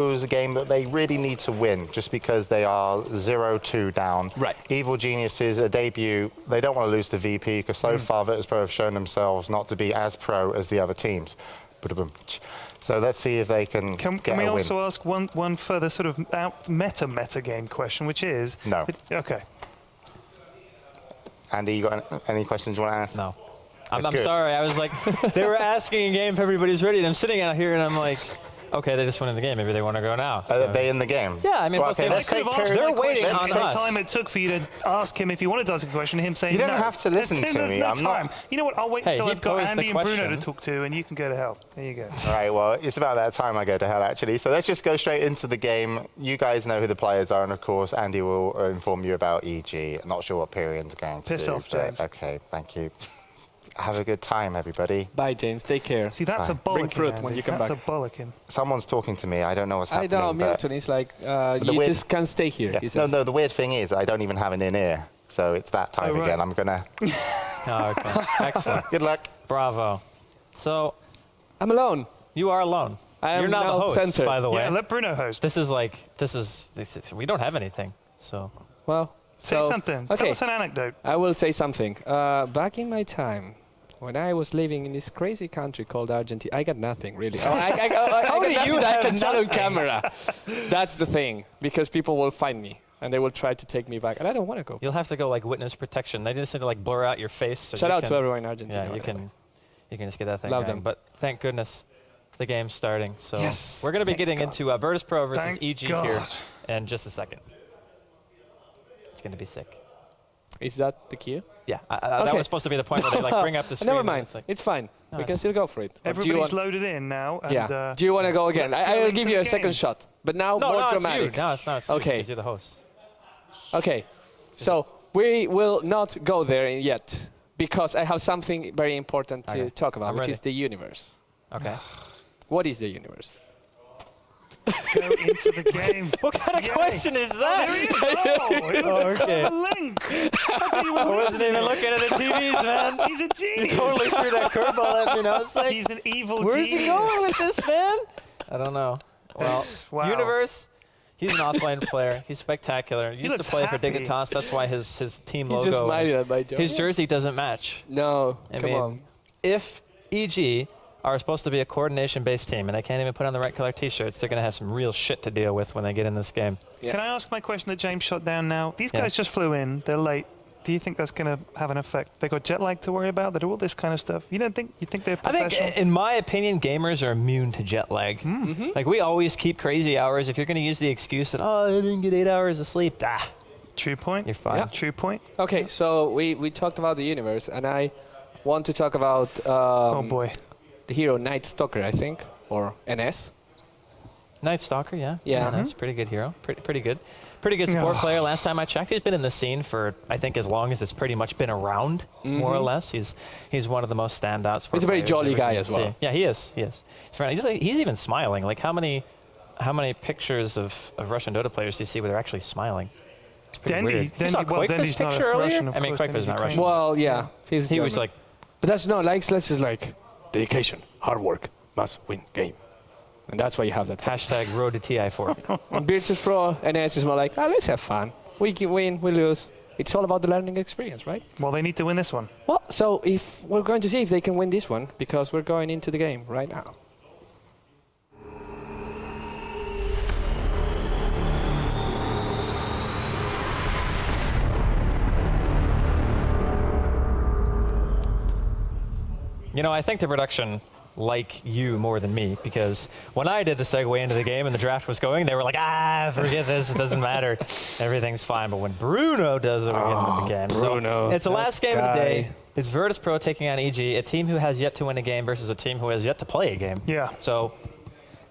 It was a game that they really need to win just because they are 0-2 down. Right. Evil Geniuses, a debut, they don't want to lose to VP because so far Virtus.pro have shown themselves not to be as pro as the other teams. So let's see if they can get a win. Can we also ask one further sort of meta game question, which is... No. Okay. Andy, you got any questions you want to ask? No. I'm sorry. I was like, they were asking a game if everybody's ready, and I'm sitting out here and I'm like, okay, they just went in the game. Maybe they want to go now. Are they in the game? Yeah, I mean, well, okay, they're waiting on the us. time it took for you to ask him if you wanted to ask a question, him saying you don't no. have to listen to me. I'm not. You know what? I'll wait until I've got Andy and Bruno to talk to, and you can go to hell. There you go. All right, well, it's about that time I go to hell, actually. So let's just go straight into the game. You guys know who the players are, and of course, Andy will inform you about EG. I'm not sure what Pyrian's going to do. Piss off, James. Okay, thank you. Have a good time, everybody. Bye, James. Take care. See, that's a bollocking. Bring fruit when you come back. That's a bollocking. Someone's talking to me. I don't know what's happening. I know, Milton. It's like, you just can't stay here. Yeah. No, the weird thing is I don't even have an in-ear. So it's that time again. I'm going to... Okay. Excellent. Good luck. Bravo. So... I'm alone. You are alone. You're not the host, by the way. Yeah, let Bruno host. This is we don't have anything, so... Well... Say something. Okay. Tell us an anecdote. I will say something. Back in my time, when I was living in this crazy country called Argentina, I got nothing, really. How do you that I can tell on camera? That's the thing, because people will find me, and they will try to take me back, and I don't want to go. You'll have to go, like, witness protection. They just need to, like, blur out your face. So Shout out to everyone in Argentina. Yeah, you can just get that thing Love going. them. But thank goodness the game's starting. So yes. We're going to be getting into Virtus.pro versus Thank EG God. here in just a second. It's going to be sick. Is that the cue? Yeah, that was supposed to be the point where they like bring up the screen. Never mind. It's fine. We can still go for it. Everybody's loaded in now. And, yeah. Do you want to go again? I will give you a second shot. But now more dramatic. No, it's not. Okay. Because you're the host. Okay. So we will not go there yet because I have something very important to talk about, which is the universe. Okay. What is the universe? Go into the game. What kind of question is that? Oh, there he is. Oh, okay. A link. I wasn't even looking at the TVs, man. He's a genius. He totally threw that curveball at me. I was like, he's an evil where's genius. he going with this, man? I don't know. Well, wow. Universe, he's an offline player. He's spectacular. He used to play for Dignitas. That's why his team logo, just smiled at my joke. His jersey doesn't match. No, I come mean, on. If EG are supposed to be a coordination-based team, and they can't even put on the right color T-shirts, they're going to have some real shit to deal with when they get in this game. Yeah. Can I ask my question that James shot down now? These guys just flew in. They're late. Do you think that's going to have an effect? They got jet lag to worry about. They do all this kind of stuff. You don't think? You think they're professionals? I think, in my opinion, gamers are immune to jet lag. Like, we always keep crazy hours. If you're going to use the excuse that, oh, I didn't get 8 hours of sleep, True point. You're fine. Yeah. True point. Okay, so we talked about the universe, and I want to talk about oh boy, the hero Night Stalker, I think, or NS. Night Stalker, yeah. Yeah. That's a pretty good hero. Pretty good. Pretty good support player. Last time I checked, he's been in the scene for, I think, as long as it's pretty much been around, more or less. He's one of the most standout support He's a very players jolly guy as well. Yeah, he is. He's even smiling. Like, how many pictures of Russian Dota players do you see where they're actually smiling? It's pretty weird. You saw Quake's picture earlier? I mean, Quake's not Russian. Well, yeah. He was like... But that's not like, let's just like, dedication, hard work, must win game. And that's why you have that. Hashtag road to TI4. And Virtus.pro, NS is more like, let's have fun. We can win, we lose. It's all about the learning experience, right? Well, they need to win this one. Well, so if we're going to see if they can win this one, because we're going into the game right now. You know, I think the production like you more than me, because when I did the segue into the game and the draft was going, they were like, forget this, it doesn't matter. Everything's fine. But when Bruno does it, we're getting into the game. Bruno, so it's the last game of the day. It's Virtus.pro taking on EG, a team who has yet to win a game versus a team who has yet to play a game. Yeah. So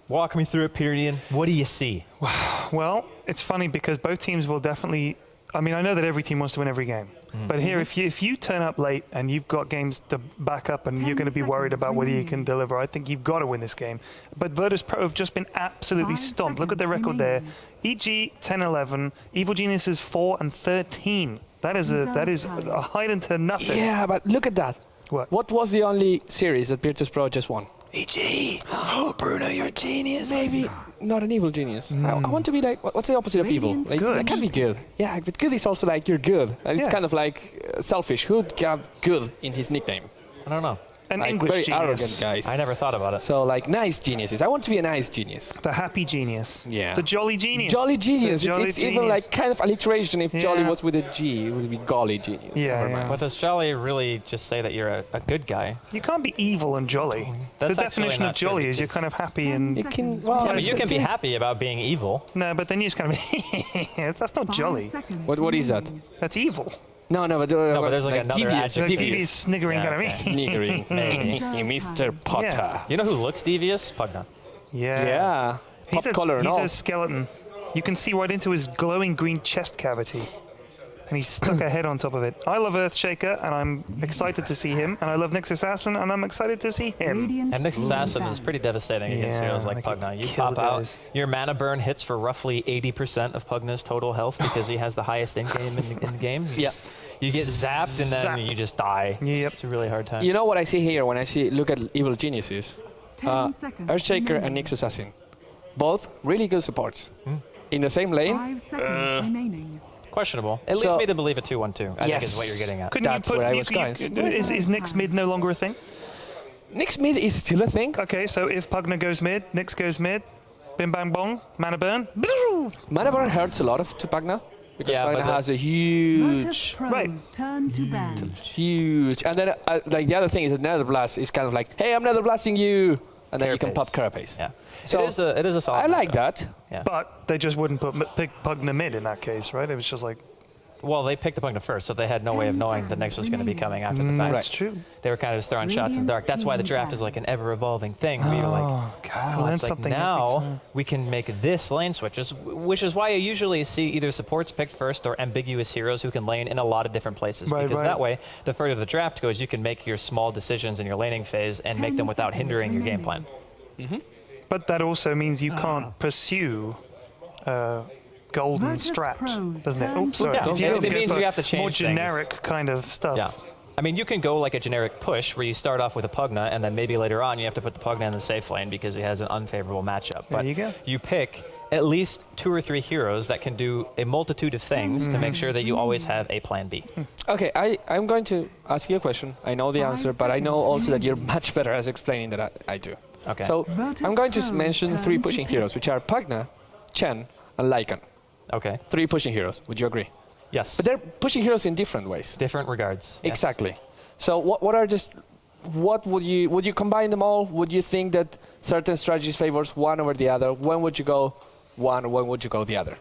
walk me through it, Pyrian. What do you see? Well, it's funny because both teams will definitely... I mean, I know that every team wants to win every game. But here, if you turn up late and you've got games to back up and you're going to be worried about whether you can deliver, I think you've got to win this game. But Virtus.pro have just been absolutely stomped. Look at their record there. EG 10-11, Evil Geniuses 4-13. That is a hide into nothing. Yeah, but look at that. What was the only series that Virtus.pro just won? EG. Oh, Bruno, you're a genius. Maybe not an evil genius. I want to be like, what's the opposite of evil? Like, Good. that can be good. Yeah, but good is also like you're good. And it's Yeah. kind of like selfish. Who'd got good in his nickname? I don't know. An Like English very genius. arrogant guys. I never thought about it. So like nice geniuses. I want to be a nice genius. The happy genius. Yeah. The jolly genius. Jolly genius. The jolly It's even genius. like kind of alliteration. If jolly Yeah. was with a G, it would be golly genius. Yeah, Never yeah. mind. But does Jolly really just say that you're a good guy? You can't be evil and jolly. That's The actually definition of not true jolly is you're because- kind of happy and... It can, well, Yeah, but you can be it's- happy about being evil. No, but then you just kind of... That's not jolly. What is that? That's evil. No, but, No, but there's like another devious. Like adjective. devious, sniggering Yeah, kind okay. of... Sniggering. Maybe. Mr. Potter. You know who looks devious? Pugna. Yeah. Yeah. Pop color and he's all. a skeleton. You can see right into his glowing green chest cavity. And he's stuck a head on top of it. I love Earthshaker, and I'm excited to see him. And I love Nyx Assassin, and I'm excited to see him. And Nyx Assassin is pretty devastating against Yeah, heroes like like it Pugna. You kill pop out, guys. your mana burn hits for roughly 80% of Pugna's total health because he has the highest in-game in the game. Yeah. You get zapped and then Zap. you just die. Yep. It's a really hard time. You know what I see here when I look at evil geniuses? 10 seconds Earthshaker and remaining. Nyx Assassin. Both really good supports. In the same lane. 5 seconds remaining. Questionable. It So- leads me to believe a 2-1-2, I think is what you're Yes. getting at. Couldn't That's you put... where I was going. Is Nyx mid no longer a thing? Nyx mid is still a thing. Okay, so if Pugna goes mid, Nyx goes mid, bim bang bong, mana burn. Mana burn hurts a lot to Pugna. Because Yeah, Pugna but the- has a Virtus huge, Pros Right. turn to ban. huge. And then like the other thing is that Nether Blast is kind of like, hey, I'm Nether Blasting you. And then you can pop Carapace. Carapace. Yeah. So it is a solid I like matchup. that. Yeah. But they just wouldn't pick Pugna mid in that case, right? It was just like... Well, they picked the Pugna first, so they had no way of 10 knowing the next was going to be coming after the fact. Right. That's true. They were kind of just throwing shots in the dark. That's why the draft is like an ever-evolving thing. Where you're like, God, I learned it's like something every now time. we can make this lane switches, which is why you usually see either supports picked first or ambiguous heroes who can lane in a lot of different places. Right, because right. that way, the further the draft goes, you can make your small decisions in your laning phase and make them without hindering your game plan. But that also means you can't pursue golden Virtus strat, Pros doesn't it? turn Oops, to sorry. ban. If Yeah, don't it go means for you have to more change generic kind of stuff. Yeah. I mean, you can go like a generic push where you start off with a Pugna and then maybe later on you have to put the Pugna in the safe lane because he has an unfavorable matchup. There But you go. you pick at least 2 or 3 heroes that can do a multitude of things to make sure that you always have a plan B. Okay, I'm going to ask you a question. I know the 5 answer, but I know seconds also that you're remaining. much better at explaining than I do. Okay. So Virtus I'm going to Pros mention turn 3 to pushing pick. heroes, which are Pugna, Chen, and Lycan. Okay. 3 pushing heroes. Would you agree? Yes. But they're pushing heroes in different ways. Different regards. Yes. Exactly. So what would you combine them all? Would you think that certain strategies favors one over the other? When would you go one? When would you go the other?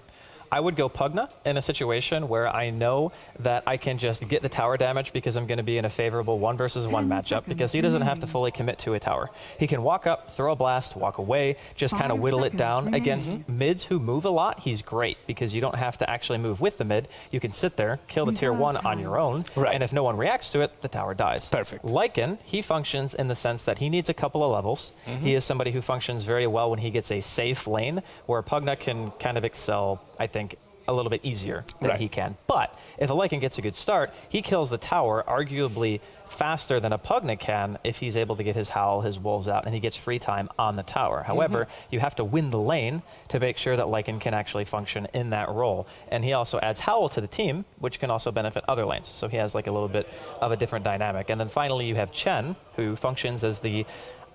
I would go Pugna in a situation where I know that I can just get the tower damage because I'm going to be in a favorable 1 versus 1 10 matchup because he doesn't have to fully commit to a tower. He can walk up, throw a blast, walk away, just kind of 5 whittle it seconds down. remaining. Against mids who move a lot, he's great because you don't have to actually move with the mid. You can sit there, kill the tier 1 on your own, Right. and if no one reacts to it, the tower dies. Perfect. Lycan, he functions in the sense that he needs a couple of levels. He is somebody who functions very well when he gets a safe lane, where Pugna can kind of excel, I think, a little bit easier than Right. he can. But if a Lycan gets a good start, he kills the tower arguably faster than a Pugna can if he's able to get his Howl, his Wolves out, and he gets free time on the tower. However, you have to win the lane to make sure that Lycan can actually function in that role. And he also adds Howl to the team, which can also benefit other lanes. So he has like a little bit of a different dynamic. And then finally you have Chen, who functions as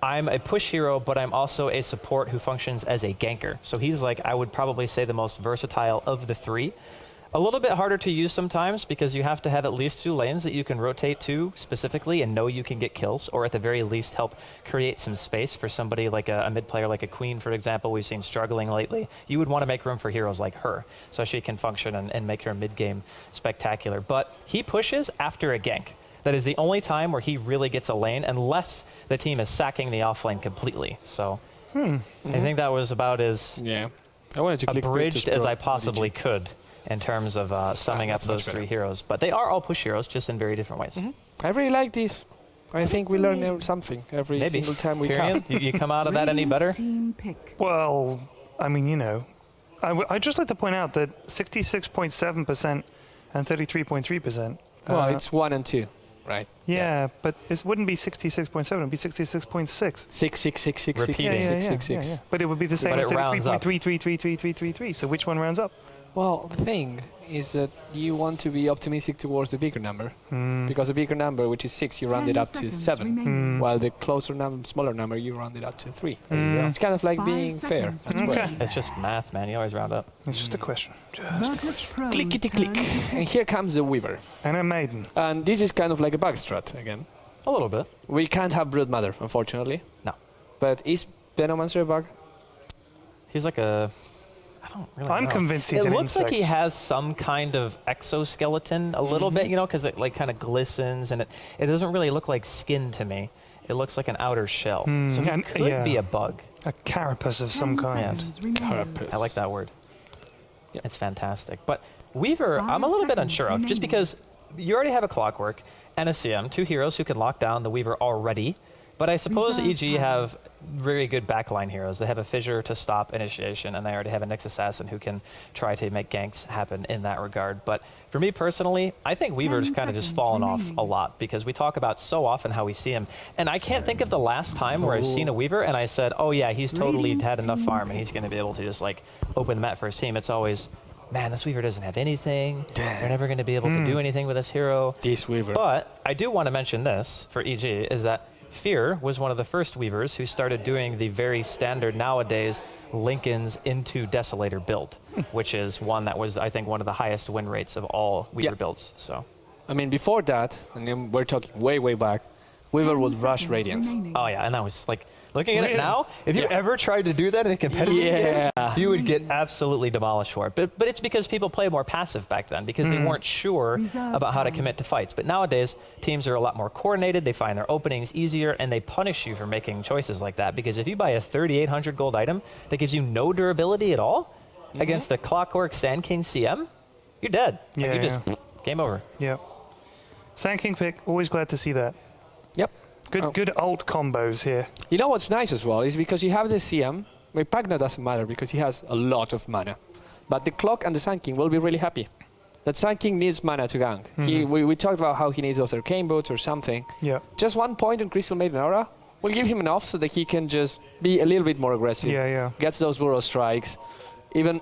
I'm a push hero, but I'm also a support who functions as a ganker. So he's like, I would probably say the most versatile of the 3. A little bit harder to use sometimes because you have to have at least 2 lanes that you can rotate to specifically and know you can get kills, or at the very least help create some space for somebody like a mid player like a Queen, for example, we've seen struggling lately. You would want to make room for heroes like her so she can function and make her mid game spectacular. But he pushes after a gank. That is the only time where he really gets a lane unless the team is sacking the off lane completely. So I think that was about as Yeah. I wanted to click abridged Virtus as Pro. I possibly could in terms of summing up that's much those 3 better. heroes. But they are all push heroes, just in very different ways. I really like this. I think we learn something every Maybe. single time we Pyrian, cast. you come out of that any better? Team pick. Well, I mean, you know, I'd just like to point out that 66.7% and 33.3%. Well, it's 1 and 2. right? Yeah, but it wouldn't be 66.7. It'd be 66.6. 66666. Repeating. But it would be the same But it instead of rounds up. 3.333333. So which one rounds up? Well, the thing is that you want to be optimistic towards the bigger number, because a bigger number, which is 6, you round it 10 up to seconds 7, remaining. while the smaller number, you round it up to 3. Mm. It's kind of like 5 being fair seconds as well. Okay. It's just math, man. You always round up. It's just a question. Virtus Pro's Clickety turn click. to pick. And here comes the Weaver. And a maiden. And this is kind of like a bug strat again. A little bit. We can't have Brood Mother, unfortunately. No. But is Venomancer a bug? He's like a... I don't really I'm know. convinced he's It an looks like he insect. has some kind of exoskeleton a little bit, you know, because it like kind of glistens and it doesn't really look like skin to me. It looks like an outer shell. So he and- could yeah. be a bug. A carapace of some 10 kind. seconds remaining. Carapace. I like that word. Yep. It's fantastic. But Weaver, 5 I'm a little bit seconds unsure of, just remaining. because you already have a Clockwork and a CM, 2 heroes who can lock down the Weaver already. But I suppose Reserve EG time. have very good backline heroes. They have a Fissure to stop initiation, and they already have a Nyx Assassin who can try to make ganks happen in that regard. But for me personally, I think Weaver's 10 kind of just seconds fallen off remaining. a lot, because we talk about so often how we see him. And I can't think of the last time where I've seen a Weaver and I said, oh yeah, he's totally Radiant had enough team farm and he's going to be able to just like open the map for his team. It's always, man, this Weaver doesn't have anything. They're never going to be able to do anything with this hero. This Weaver. But I do want to mention this for EG, is that Fear was one of the first Weavers who started doing the very standard nowadays Lincolns into Desolator build, which is one that was, I think, one of the highest win rates of all Weaver Yeah. builds. So, I mean, before that, and then we're talking way, way back, Weaver 10 would rush seconds Radiance. remaining. oh yeah, and that was like, looking at it Really? now, if you ever tried to do that in a competitive game, Yeah. you would get absolutely demolished for it. But it's because people play more passive back then, because they weren't sure Reserve about how to time. commit to fights. But nowadays, teams are a lot more coordinated. They find their openings easier, and they punish you for making choices like that. Because if you buy a 3,800 gold item that gives you no durability at all against a Clockwork Sand King CM, you're dead. Like, Yeah, you just game over. Yeah. Sand King pick, always glad to see that. Yep. Good Oh. good alt combos here. You know what's nice as well is because you have the CM, where Pagna doesn't matter because he has a lot of mana. But the Clock and the Sand King will be really happy. That Sand King needs mana to gank. We talked about how he needs those arcane boots or something. Yeah. Just 1 point in Crystal Maiden Aura will give him enough so that he can just be a little bit more aggressive. Yeah, yeah. Gets those burrow strikes. Even,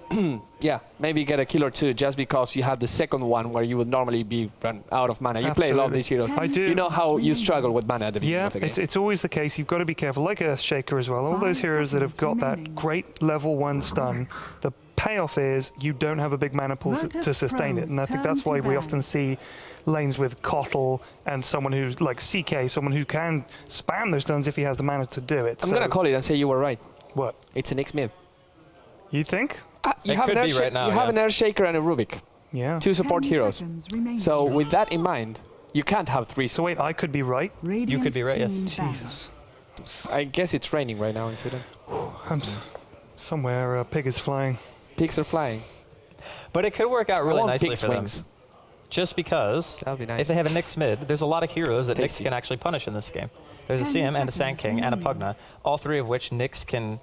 yeah, maybe get a kill or two just because you had the second one where you would normally be run out of mana. You play a lot of Absolutely. these heroes. I do. You know how you struggle with mana at the beginning Yeah, of the game. it's always the case. You've got to be careful, like Earthshaker as well. All those 5 heroes that have got seconds that remaining. great level 1 stun, the payoff is you don't have a big mana pool Virtus to sustain it. Pro's And I think turn that's to why we ban. often see lanes with Kotl and someone who's like CK, someone who can spam those stuns if he has the mana to do it. I'm So- going to call it and say you were right. What? It's an X-Mid. You think? You It have, could an be right now, you have yeah. an Earthshaker and a Rubik. Yeah. 2 support 10 heroes. seconds remaining. So with that in mind, you can't have 3. So wait, I could be right? Radiant could be right, yes. team ban. Jesus. I guess it's raining right now in Sweden. Somewhere a pig is flying. Pigs are flying. But it could work out really I want nicely pig's for them. wings. Just because That would be nice. if they have a Nyx mid, there's a lot of heroes that Nyx Tasty. can actually punish in this game. There's a 10 CM and a seconds Sand King and a remaining. Pugna, all 3 of which Nyx can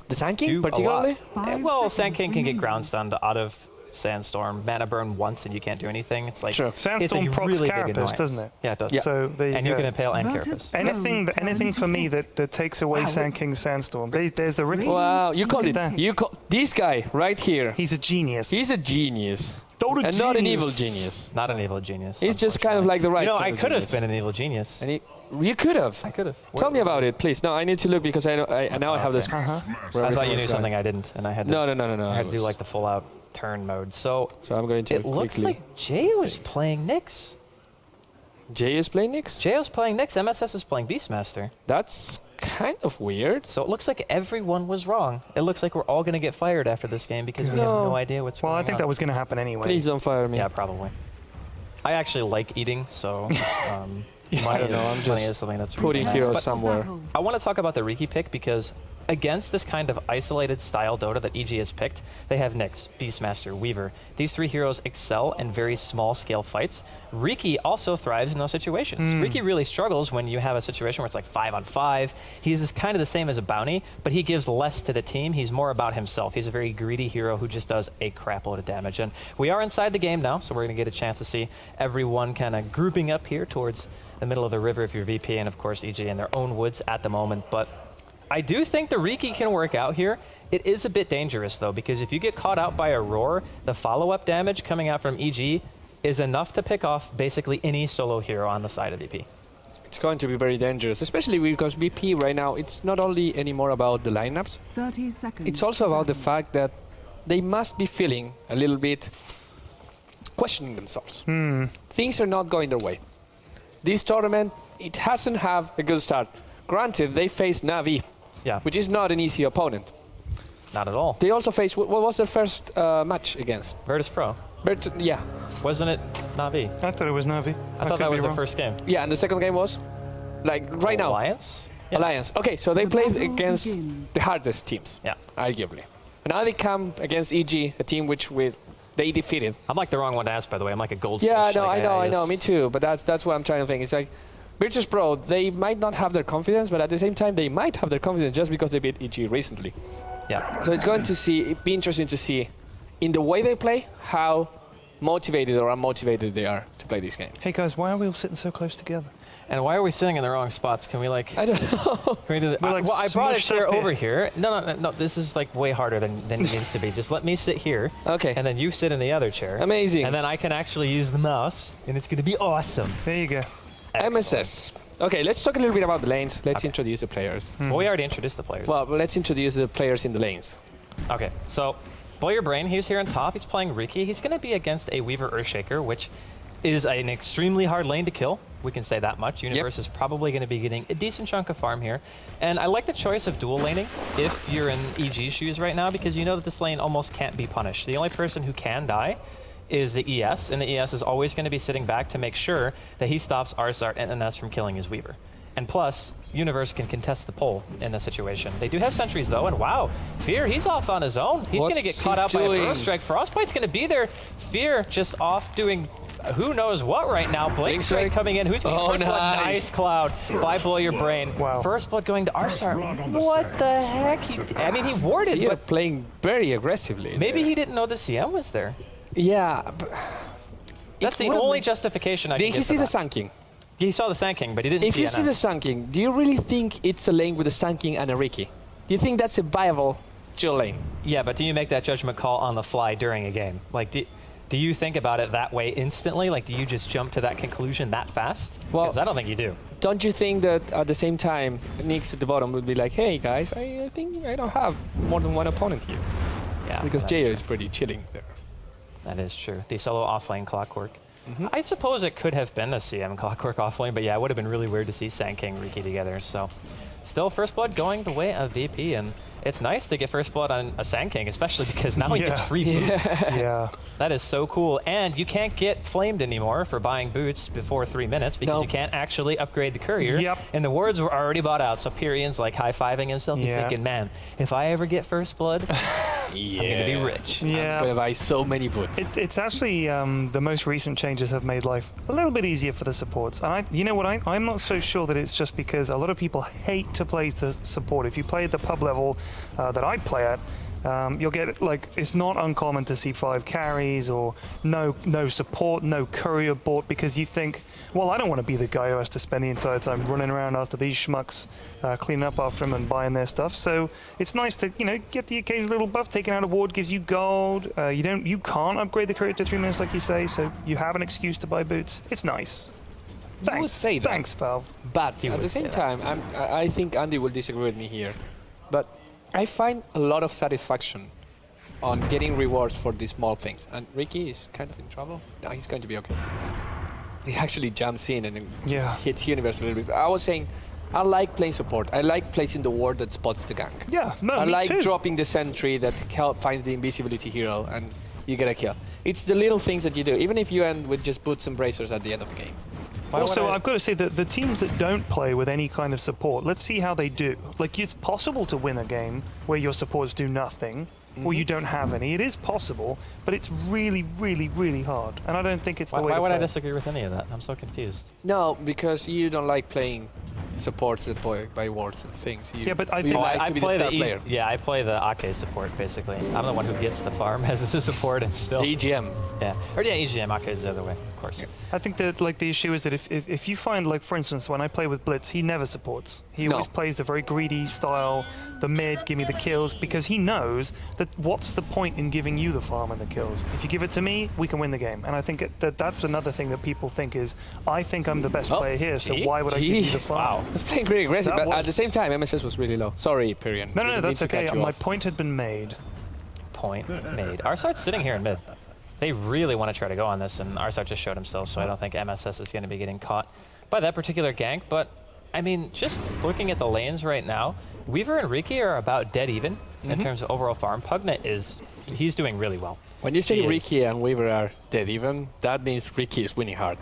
The Sand do King, a lot. particularly? 5 Well, Sand seconds King can get remaining. ground stunned out of Sandstorm, mana burn once, and you can't do anything. It's like Sure. Sandstorm it's a procs really big Carapace, annoyance. doesn't it? Yeah, it does. Yeah. So there you And go. you can impale and Virtus Carapace. Anything for me that takes away Wow. Sand King's Sandstorm. There's the Ricky. Wow, you called it. Damn. You call this guy right here. He's a genius. He's a genius. Total And not an genius. evil genius. Not an evil genius. He's just kind of like the right You know, kind I of could have genius. been an evil genius. And you could have. I could have. Tell me about it, please. No, I need to look because I now I have this. Uh-huh. I thought you knew something I didn't, and I had to. No. I had to do like the full out turn mode. So So I'm going to it looks quickly. like Jay was playing Nyx. Jay is playing Nyx. Jay was playing Nyx. MSS is playing Beastmaster. That's kind of weird. So it looks like everyone was wrong. It looks like we're all going to get fired after this game because we have No. no idea what's Well, going I on. think that was going to happen anyway. Please don't fire me. Yeah, probably. I actually like eating, so I don't know, I'm just is something that's putting really nice. heroes But somewhere. I want to talk about the Riki pick because against this kind of isolated style Dota that EG has picked, they have Nyx, Beastmaster, Weaver. These three heroes excel in very small scale fights. Riki also thrives in those situations. Riki really struggles when you have a situation where it's like 5-on-5. He's kind of the same as a bounty, but he gives less to the team. He's more about himself. He's a very greedy hero who just does a crap load of damage. And we are inside the game now, so we're going to get a chance to see everyone kind of grouping up here towards the middle of the river if you're VP, and of course EG in their own woods at the moment. But I do think the Riki can work out here. It is a bit dangerous, though, because if you get caught out by a roar, the follow-up damage coming out from EG is enough to pick off basically any solo hero on the side of VP. It's going to be very dangerous, especially because VP right now, it's not only anymore about the lineups, 30 seconds. it's also about the fact that they must be feeling a little bit questioning themselves. Things are not going their way. This tournament, it hasn't had a good start. Granted, they faced Na'Vi, which is not an easy opponent. Not at all. They also faced, what was their first match against? Virtus Pro. Yeah. Wasn't it Na'Vi? I thought it was Navi. I thought that was the first game. Yeah, and the second game was? Like, right now. Alliance? Yeah. Alliance. Okay, so they The played battle against begins. the hardest teams, Yeah. arguably. And now they come against EG, a team which they defeated. I'm like the wrong one to ask, by the way. I'm like a goldfish. Yeah, like, I know, me too. But that's what I'm trying to think. It's like, Virtus Pro, they might not have their confidence, but at the same time, they might have their confidence just because they beat EG recently. Yeah. So it's going to be interesting to see, in the way they play, how motivated or unmotivated they are to play this game. Hey guys, why are we all sitting so close together? And why are we sitting in the wrong spots? Can we like... I don't know. Can we do that? We're, like, well, I brought a smushed chair up here. over here. No. This is like way harder than it needs to be. Just let me sit here. Okay. And then you sit in the other chair. Amazing. And then I can actually use the mouse, and it's going to be awesome. There you go. Excellent. MSS. Okay, let's talk a little bit about the lanes. Let's introduce the players. Well, we already introduced the players. Well, let's introduce the players in the lanes. Okay, so Blow Your Brain, he's here on top. He's playing Riki. He's going to be against a Weaver Earthshaker, which is an extremely hard lane to kill. We can say that much. Universe is probably going to be getting a decent chunk of farm here. And I like the choice of dual laning if you're in EG shoes right now, because you know that this lane almost can't be punished. The only person who can die is the ES, and the ES is always going to be sitting back to make sure that he stops Arsart and NS from killing his Weaver. And plus, Universe can contest the pole in this situation. They do have sentries, though, and wow, Fear, he's off on his own. He's going to get caught out by a Burrow Strike. Frostbite's going to be there. Fear just off doing who knows what right now. Blink Strike coming in. Who's going to first blood? Nice Cloud by Blow Your Brain. Wow. First blood going to Arsart. What the heck? I mean, he warded, Fear but playing very aggressively. maybe he didn't know the CM was there. Yeah. But That's the only justification I can did he give see to the that. Sun King? He saw the Sand King, but he didn't If see you see the NS. Sun King, do you really think it's a lane with a Sun King and a Riki? Do you think that's a viable dual lane? Yeah, but do you make that judgment call on the fly during a game? Like, do you think about it that way instantly? Like, do you just jump to that conclusion that fast? Well- Because I don't think you do. Don't you think that at the same time, Nyx at the bottom would be like, hey guys, I think I don't have more than one opponent here. Yeah, Because that's Jayo true. is pretty chilling there. That is true. The solo offlane Clockwork. I suppose it could have been a CM Clockwork offlane, but yeah, it would have been really weird to see Sand King Riki together. So, still First Blood going the way of VP, and it's nice to get First Blood on a Sand King, especially because now he gets free boots. Yeah. That is so cool. And you can't get flamed anymore for buying boots before 3 minutes because No. you can't actually upgrade the courier. Yep. And the wards were already bought out. So Pyrian's like high-fiving himself. He's Yeah. thinking, man, if I ever get First Blood, I'm going to be rich. I'm Yeah. gonna buy so many boots. It's actually the most recent changes have made life a little bit easier for the supports. And you know what? I'm not so sure that it's just because a lot of people hate to play the support. If you play at the pub level that I play at, you'll get like it's not uncommon to see 5 carries or no support, no courier bought because you think, well, I don't want to be the guy who has to spend the entire time running around after these schmucks, cleaning up after them and buying their stuff. So it's nice to get the occasional little buff taken out of ward, gives you gold. You can't upgrade the courier to 3 minutes like you say, so you have an excuse to buy boots. It's nice. You would Thanks. say that. Thanks, Valve. But You at would the say same that. time, I think Andy will disagree with me here. But I find a lot of satisfaction on getting rewards for these small things. And Riki is kind of in trouble. No, he's going to be okay. He actually jumps in and Yeah. hits Universe a little bit. I was saying, I like playing support. I like placing the ward that spots the gank. Yeah, no, I me like too. dropping the sentry that finds the invisibility hero and you get a kill. It's the little things that you do, even if you end with just boots and bracers at the end of the game. Also, I've got to say that the teams that don't play with any kind of support, let's see how they do. Like, it's possible to win a game where your supports do nothing, or you don't have any. It is possible, but it's really, really, really hard. And I don't think it's the way Why to would I play. disagree with any of that? I'm so confused. No, because you don't like playing supports that by wards and things. Yeah, but I you think- like I to be the play star the player. yeah, I play the Ake support basically. I'm the one who gets the farm as the support and still. The EGM. Yeah, or yeah, EGM Ake is the other way, of course. I think that like the issue is that if you find, like, for instance, when I play with Blitz, he never supports. He always plays the very greedy style, the mid, give me the kills, because he knows that what's the point in giving you the farm and the kills? If you give it to me, we can win the game. And I think that that's another thing that people think is, I think I'm the best player here, so gee, why would I give you the farm? Wow. It's playing pretty aggressive, That but at the was- same time, MSS was really low. Sorry, Pyrian. No, Didn't mean that's to okay. cut you My off. point had been made. Point made. Arsart's sitting here in mid. They really want to try to go on this, and Arsart just showed himself, so I don't think MSS is going to be getting caught by that particular gank. But, I mean, just looking at the lanes right now, Weaver and Riki are about dead even in terms of overall farm. Pugna he's doing really well. When you say He is. Riki and Weaver are dead even, that means Riki is winning hard.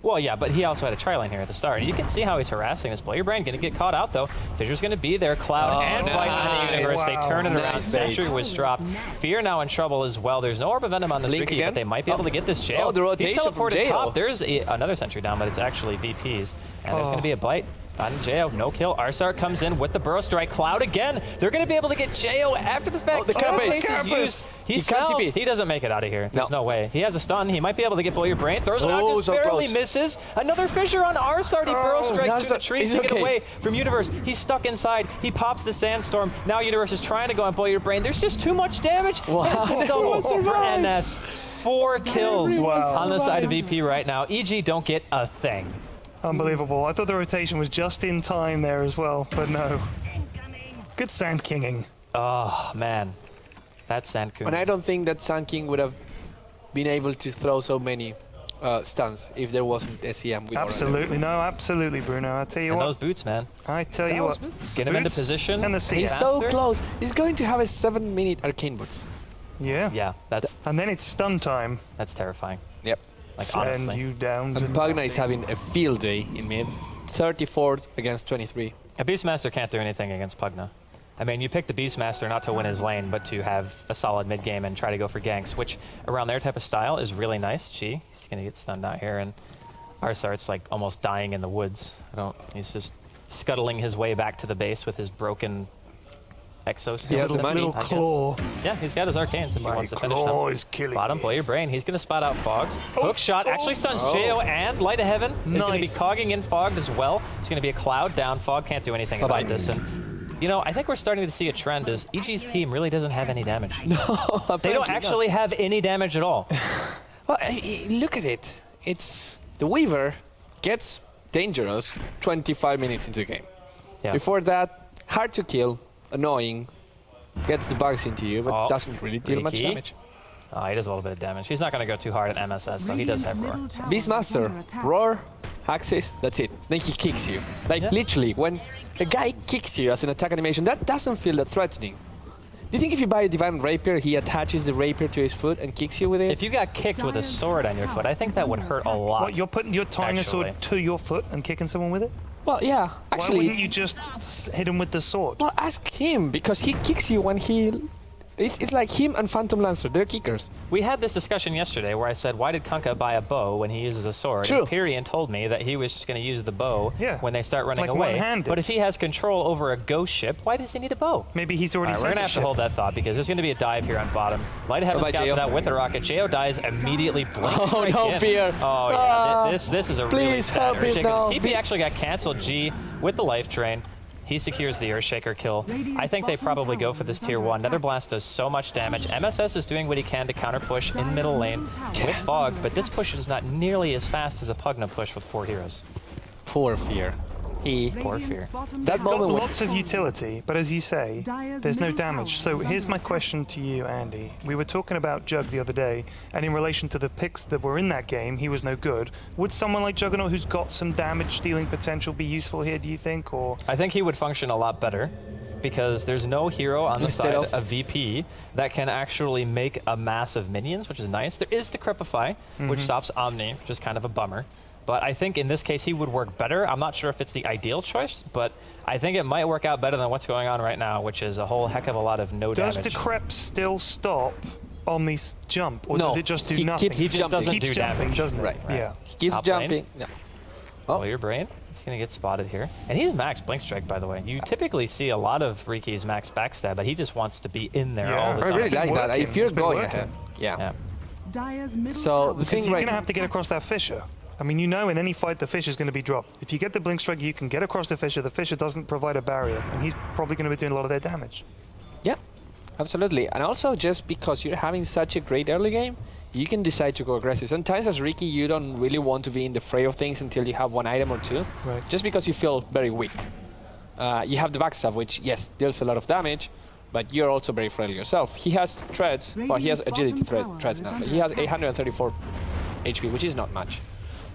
Well, yeah, but he also had a tri-lane here at the start. And you can see how he's harassing this player. Brain going to get caught out, though. Fissure's going to be there. Cloud and Vice in the universe. Wow. They turn it around. Nice bait. Sentry was dropped. Fear now in trouble as well. There's no Orb of Venom on this Blink Riki, again? but they might be able to get this jail. Oh, the rotation He's from teleported Jail. top. There's another Sentry down, but it's actually VPs. And there's going to be a bite on Jo. No kill. Arsart comes in with the Burrow Strike. Cloud again. They're going to be able to get Jo after the fact. the Carapace. Carapace is used. He can't sells. TP. He doesn't make it out of here. There's No. no way. He has a stun. He might be able to get Blow Your Brain. Throws it out, Oh, just so barely close. misses. Another fissure on Arsart. He Burrow Strikes through the trees he's to get okay. away from Universe. He's stuck inside. He pops the Sandstorm. Now Universe is trying to go and Blow Your Brain. There's just too much damage. Wow. It's a double for NS. 4 kills on the side of VP right now. EG don't get a thing. Unbelievable. I thought the rotation was just in time there as well, but no. Good Sand Kinging. Oh, man. That's Sandkun. And I don't think that Sun King would have been able to throw so many stuns if there wasn't SEM. With Absolutely. No, absolutely, Bruno. I tell you And what. those boots, man. I tell you what. Get him into Boots position. And the He's C. so faster. close. He's going to have a 7-minute arcane boots. Yeah. Yeah, that's And then it's stun time. terrifying. Yep. Like, Send honestly. you down to And Pugna is having a field day in mid. 34 against 23. A Beastmaster can't do anything against Pugna. I mean, you pick the Beastmaster not to win his lane, but to have a solid mid game and try to go for ganks, which around their type of style is really nice. Gee, he's gonna get stunned out here, and Arsart's like almost dying in the woods. He's just scuttling his way back to the base with his broken exoskeleton. He has the money, little I guess. claw. Yeah, he's got his arcanes if he My wants to finish claw them. is killing Bottom, me. Blow Your Brain. He's going to spot out Fogged. Hook shot actually stuns Jo, and Light of Heaven is going to be Nice. cogging in Fogged as well. It's going to be a Cloud down. Fog can't do anything Bye-bye. about this. And, you know, I think we're starting to see a trend is EG's team really doesn't have any damage. They don't actually have any damage at all. Well, look at it. It's the Weaver gets dangerous 25 minutes into the game. Yeah. Before that, hard to kill, annoying, gets the bugs into you, but Oh, doesn't really deal much Riki. damage. Oh, he does a little bit of damage. He's not going to go too hard at MSS, though. He does have Roar. Beastmaster, Roar, Axis, that's it. Then he kicks you. Like, Yeah. literally, when a guy kicks you as an attack animation, that doesn't feel that threatening. Do you think if you buy a Divine Rapier, he attaches the rapier to his foot and kicks you with it? If you got kicked with a sword on your foot, I think that would hurt a lot. What, you're tying a sword Actually. to your foot and kicking someone with it? Well, yeah, Why wouldn't actually. you just hit him with the sword? Well, ask him, because he kicks you when he... It's like him and Phantom Lancer, they're kickers. We had this discussion yesterday where I said, why did Kunkka buy a bow when he uses a sword? True. And Pyrian told me that he was just going to use the bow Yeah. when they start running like away. one-handed. But if he has control over a ghost ship, why does he need a bow? Maybe he's already All right, we're sent going to the have to ship. hold that thought because there's going to be a dive here on bottom. Light of Heaven Bye-bye, scouts it Jo. out with the rocket. Jo dies immediately. Oh, no fear. Oh, yeah. Ah, This is a really please sad help it Earthshaker. now. The TP actually got canceled, G, with the life drain. He secures the Earthshaker kill. I think they probably go for this tier 1. Nether Blast does so much damage. MSS is doing what he can to counter push in middle lane with Fog, but this push is not nearly as fast as a Pugna push with 4 heroes. Poor Fear. Poor Fear. That Got moment when lots of utility, but as you say, there's no damage. So here's my question to you, Andy. We were talking about Jug the other day, and in relation to the picks that were in that game, he was no good. Would someone like Juggernaut, who's got some damage-dealing potential, be useful here, do you think? Or I think he would function a lot better because there's no hero on the Instead side of- of VP that can actually make a mass of minions, which is nice. There is Decrepify, which stops Omni, which is kind of a bummer. But I think in this case he would work better. I'm not sure if it's the ideal choice, but I think it might work out better than what's going on right now, which is a whole heck of a lot of no Does damage. the Crep still stop on this jump, or No, does it just do he nothing? keeps He just jumping. doesn't keeps do jumping, damage. doesn't it? Right. Yeah. He keeps Top lane. jumping. Yeah. Oh, your brain. He's going to get spotted here. And he's max Blink Strike, by the way. You typically see a lot of Riki's max backstab, but he just wants to be in there Yeah. all I the I time. really like that. working. If you're It's been going working. ahead. Yeah. Yeah. Dire's middle So tower the Because thing you're right going to have to get across that fissure. I mean, you know in any fight the fissure is going to be dropped. If you get the Blink Strike, you can get across the fissure doesn't provide a barrier, and he's probably going to be doing a lot of their damage. Yeah, absolutely. And also, just because you're having such a great early game, you can decide to go aggressive. Sometimes as Riki, you don't really want to be in the fray of things until you have one item or two, Right. just because you feel very weak. You have the backstab, which, yes, deals a lot of damage, but you're also very frail yourself. He has treads, well, he has agility treads now, but he has 834 HP, which is not much.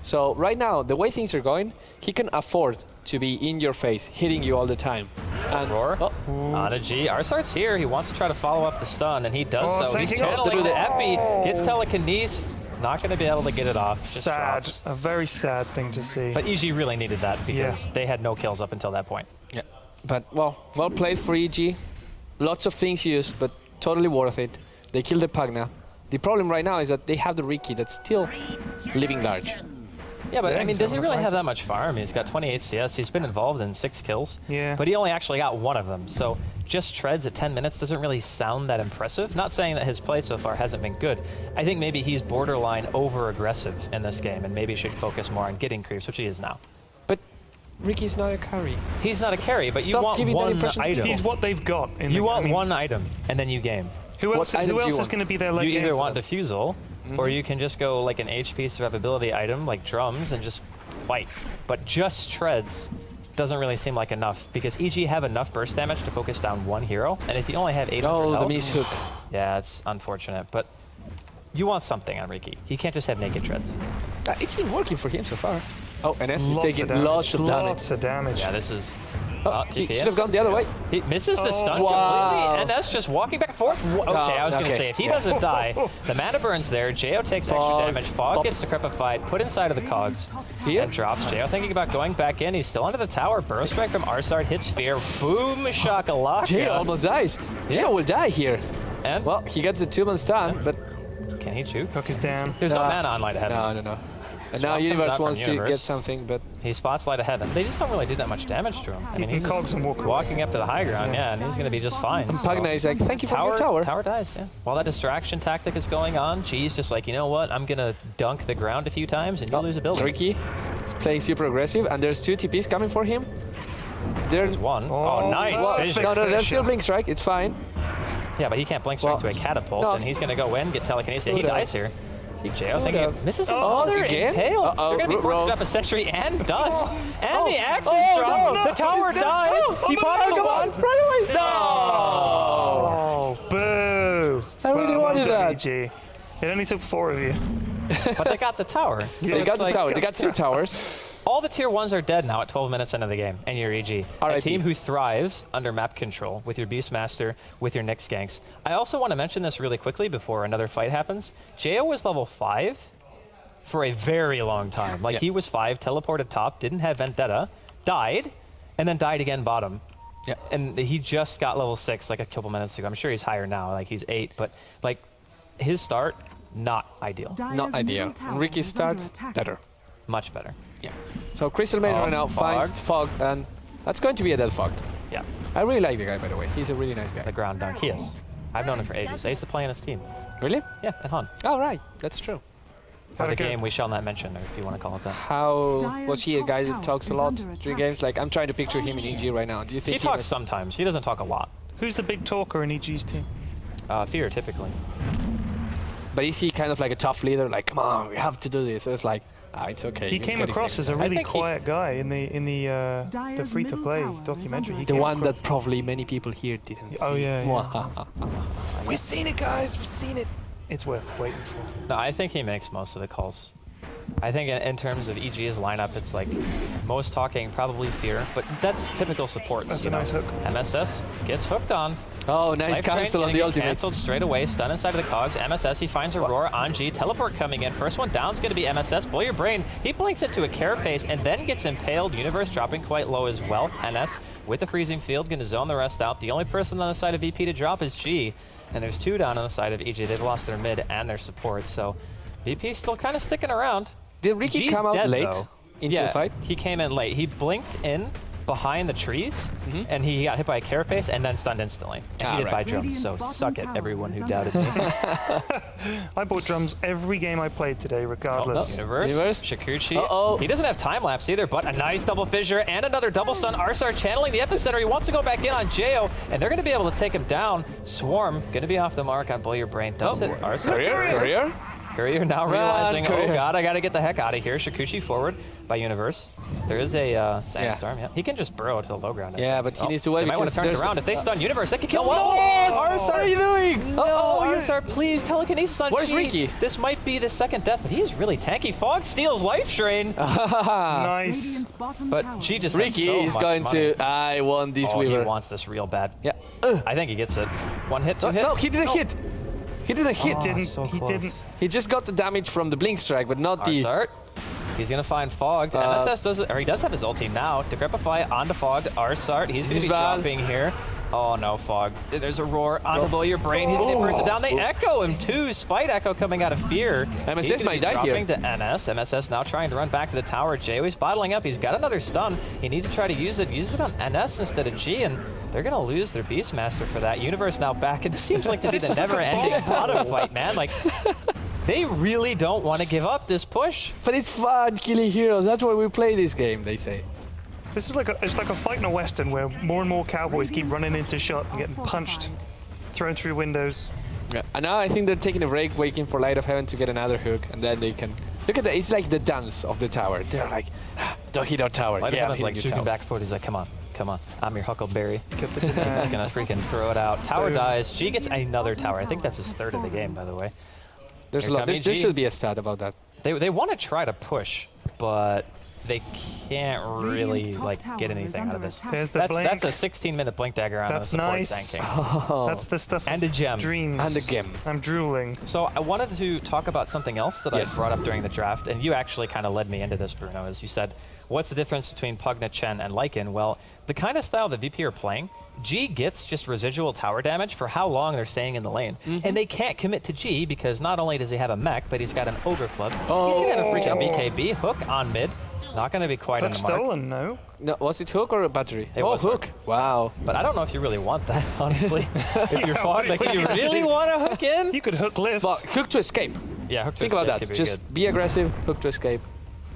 So right now, the way things are going, he can afford to be in your face, hitting you all the time. And Roar. oh, On a G. Arsart's here. He wants to try to follow up the stun, and he does Oh, so. He's sinking up. channeling the Epi, gets telekinesis, not going to be able to get it off. Just Sad. drops. A very sad thing to see. But EG really needed that because Yeah. they had no kills up until that point. yeah. But, well played for EG. Lots of things used, but totally worth it. They killed the Pugna. The problem right now is that they have the Riki that's still living large. Yeah, but Yeah, I mean, he's does he on really the have fight. that much farm? He's got 28 CS. He's been involved in 6 kills. Yeah. But he only actually got 1 of them. So just treads at 10 minutes doesn't really sound that impressive. Not saying that his play so far hasn't been good. I think maybe he's borderline over-aggressive in this game and maybe should focus more on getting creeps, which he is now. But Riki's not a carry. He's not a carry, but you Stop want giving that one impression to item. people. He's what they've got. In You the, want I mean, one item, and then you game. Who else, What item do you is want? going to be their late You game either for want them? defusal, or you can just go like an HP survivability item, like drums, and just fight. But just treads doesn't really seem like enough, because EG have enough burst damage to focus down one hero, and if you only have 800 Oh, the health, miss hook. yeah, it's unfortunate. But you want something on Riki. He can't just have naked treads. It's been working for him so far. Oh, and S is Lots taking of damage. lots of damage. Lots of damage. Yeah, this is. Oh, he TP should have gone the other way. He misses the stun wow. completely, and that's just walking back and forth. Okay, I was going to okay. say, if he doesn't die, the mana burns there, Jo takes extra Fog. damage, Fog Bop. gets decrepified, put inside of the cogs, Fear? and drops. Jo thinking about going back in, he's still under the tower, burrow strike from Arsart, hits Fear, boom, shakalaka. Jay almost dies. Jay will die here. And, Well, he gets the 2-man stun, but can he juke? Hook is down. There's no Nah. mana on Light of Heaven. no. And Swap now comes Universe out from wants to Universe. get something, but He spots Light of Heaven. They just don't really do that much damage to him. I mean, can he's cogs just and walk away. walking up to the high ground, yeah, and he's going to be just fine. so. Pugna is like, thank you for your tower. Tower dies, yeah. While that distraction tactic is going on, G's just like, you know what? I'm going to dunk the ground a few times and you lose a building. Riki is playing super aggressive, and there's 2 TPs coming for him. There's One. Oh, nice. well, vision. no, there's Finish still him. Blink Strike. It's fine. Yeah, but he can't blink strike Well, to a catapult, no. and he's going to go in, get telekinesis. He Would've. dies here. Jo thinking Would've. misses Oh, another again? impale. Uh-oh, They're going to be forced rogue. to drop a sentry and dust. And the axe is Oh, dropped. no. The tower dies. He popped the one. Right away. No! Oh, boo! I really wanted done, that. EG. It only took 4 of you. But they got the tower. So they it's got the like- tower. They got 2 towers. All the tier 1s are dead now at 12 minutes into the game, and you're EG. A RIP. team who thrives under map control with your Beastmaster, with your Nyx ganks. I also want to mention this really quickly before another fight happens. Jo was level 5 for a very long time. Like, Yeah. he was 5, teleported top, didn't have Vendetta, died, and then died again bottom. Yeah. And he just got level 6 like a couple minutes ago. I'm sure he's higher now, like he's 8, but like his start, not ideal. Dire's Not ideal. middle tower Riki's is start, under attack. better. Much better. Yeah. So Crystal Maiden right now finds Fogged, and that's going to be a dead Fogged. Yeah, I really like the guy, by the way. He's a really nice the guy. ground dunk. He is. I've known him for ages. I used to play on his team. Really? Yeah, at Han. Oh, right. That's true. Or the Okay. game we shall not mention, or if you want to call it that. How was he a guy that Dire's talks a top lot tower is during under games? Like, I'm trying to picture him in EG right now. Do you think He talks sometimes. He doesn't talk a lot. Who's the big talker in EG's team? Fear, typically. But is he kind of like a tough leader? Like, come on, we have to do this. So it's like, it's okay. He you came get it across next as a time. really think he- quiet guy in the Dire's free-to-play middle tower is documentary. under He The came one across- that probably many people here didn't Oh, see. yeah. We've seen it, guys. We've seen it. It's worth waiting for. No, I think he makes most of the calls. I think in terms of EG's lineup, it's like most talking probably Fear, but that's typical supports. That's you a know. nice hook. MSS gets hooked on. Oh, nice Life Drain cancel on gonna the get ultimate. Canceled straight away. Stun inside of the cogs. MSS, he finds a roar on G. Teleport coming in. First one down is going to be MSS. Blow your brain. He blinks into a carapace and then gets impaled. Universe dropping quite low as well. NS with the freezing field, going to zone the rest out. The only person on the side of VP to drop is G. And there's 2 down on the side of EG. They've lost their mid and their support. So VP's still kind of sticking around. Did Ricky G's come out dead, late though. into the fight? He came in late. He blinked in behind the trees, and he got hit by a carapace and then stunned instantly. And he did by drums, so suck it, everyone who doubted me. I bought drums every game I played today, regardless. Universe. Shakuchi. Uh-oh. He doesn't have time lapse either, but a nice double fissure and another double stun. Arsar channeling the epicenter. He wants to go back in on Jo, and they're going to be able to take him down. Swarm going to be off the mark on Blow Your Brain. Does hit Arsar. Courier? Courier now realizing, Courier. oh god, I gotta get the heck out of here. Shakuchi forward by Universe. There is a Sandstorm, yeah. He can just burrow to the low ground. I Yeah, think. but he needs to wait They might want because to turn it there's around. If they stun Universe, they can kill him. What Arsar, are you doing? No, Arsar, please, telekinesis stun. Where's G. Ricky? This might be the second death, but he's really tanky. Fog steals Life Drain, Nice. Radiant's bottom but tower G just Ricky has so is much going money. to. I want this Oh, he Weaver. wants this real bad. Yeah. I think he gets it. One hit, two hit. No, he didn't hit. He didn't hit. He didn't. He just got the damage from the blink strike, but not the. Arsart. He's gonna find Fogged. MSS does it, or he does have his ulti now. Decrepify onto Fogged. Arsart. He's gonna be dropping here. Oh no, Fogged. There's a roar onto Blow Your Brain. He's gonna burst it down. They echo him too. Spite echo coming out of Fear. MSS He's gonna might be die here. dropping to NS. MSS now trying to run back to the tower. Jo is bottling up. He's got another stun. He needs to try to use it. Uses it on NS instead of G, and they're gonna lose their Beastmaster for that. Universe now back, and this seems like to be the never-ending bottom fight, man. Like, they really don't want to give up this push. But it's fun killing heroes. That's why we play this game. They say. This is like it's like a fight in a western where more and more cowboys keep running into shot and getting punched, thrown through windows. Yeah. And now I think they're taking a break, waiting for Light of Heaven to get another hook, and then they can look at that. It's like the dance of the tower. They're like, don't hit our tower. Light of Heaven's like hitting your juking tower. back and forth. He's like, come on, come on. I'm your Huckleberry. He's just gonna freaking throw it out. Tower dies. G gets another tower. I think that's his third of the game, by the way. There's a Here lot. comes There EG. should be a stat about that. They want to try to push, but they can't really like get anything out of this. There's the That's blink. a 16-minute blink dagger on That's a support nice. Sand King. That's the stuff. And a gem. Dreams. And a gem. I'm drooling. So I wanted to talk about something else that Yes. I brought up during the draft, and you actually kind of led me into this, Bruno, as you said, what's the difference between Pugna, Chen, and Lycan? Well, the kind of style that VP are playing, G gets just residual tower damage for how long they're staying in the lane. And they can't commit to G because not only does he have a mech, but he's got an Ogre Club. He's going to have a freaking BKB. Hook on mid. Not going to be quite on Hook the mark. stolen, no. No, was it hook or a battery? It was hook. Wow. But I don't know if you really want that, honestly. If you're fog, like, you really want to hook in? You could hook lift. But hook to escape. Yeah, hook to Think about escape that. could be Just good. be aggressive. Hook to escape.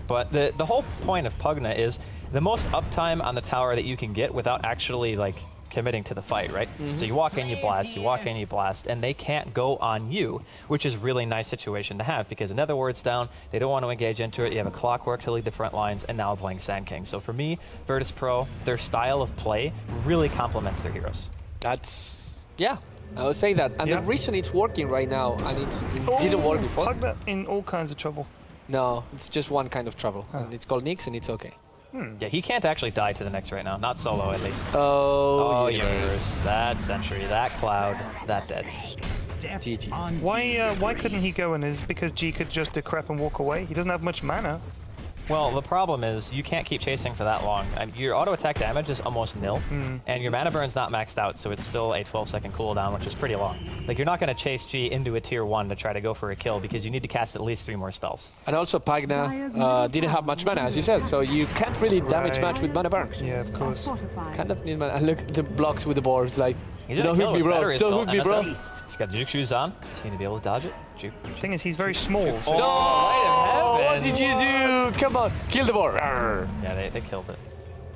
But the whole point of Pugna is the most uptime on the tower that you can get without actually like committing to the fight, right? So you walk in, you blast, you walk in, you blast, and they can't go on you, which is really nice situation to have because in other words down, they don't want to engage into it. You have a Clockwork to lead the front lines and now playing Sand King. So for me, Virtus Pro, their style of play really complements their heroes. That's yeah. I would say that. And Yeah. the reason it's working right now, and it didn't work before. Pugna in all kinds of trouble. No, it's just one kind of trouble, and it's called Nyx, and it's okay. Yeah, he can't actually die to the next right now. Not solo, at least. Oh, Universe. That Sentry, that Cloud, that dead. GG. Why couldn't he go in? Is it because G could just decrep and walk away? He doesn't have much mana. Well, the problem is you can't keep chasing for that long. Your auto attack damage is almost nil, and your mana burn's not maxed out, so it's still a 12-second cooldown, which is pretty long. Like, you're not going to chase G into a tier 1 to try to go for a kill because you need to cast at least 3 more spells. And also Pugna didn't have much mana, as you said, so you can't really damage Right. much with mana burn. Yeah, of course. Kind of need mana. And look, the blocks with the boards, like, He don't didn't hook me, kill with bro. battery Don't assault, hook me, bro. MSS. He's got juke shoes on. Is he going to be able to dodge it? Juke. Thing is, he's very small. So Oh, Light of what Heaven. did you do? Come on, kill the board. Arr. Yeah, they killed it.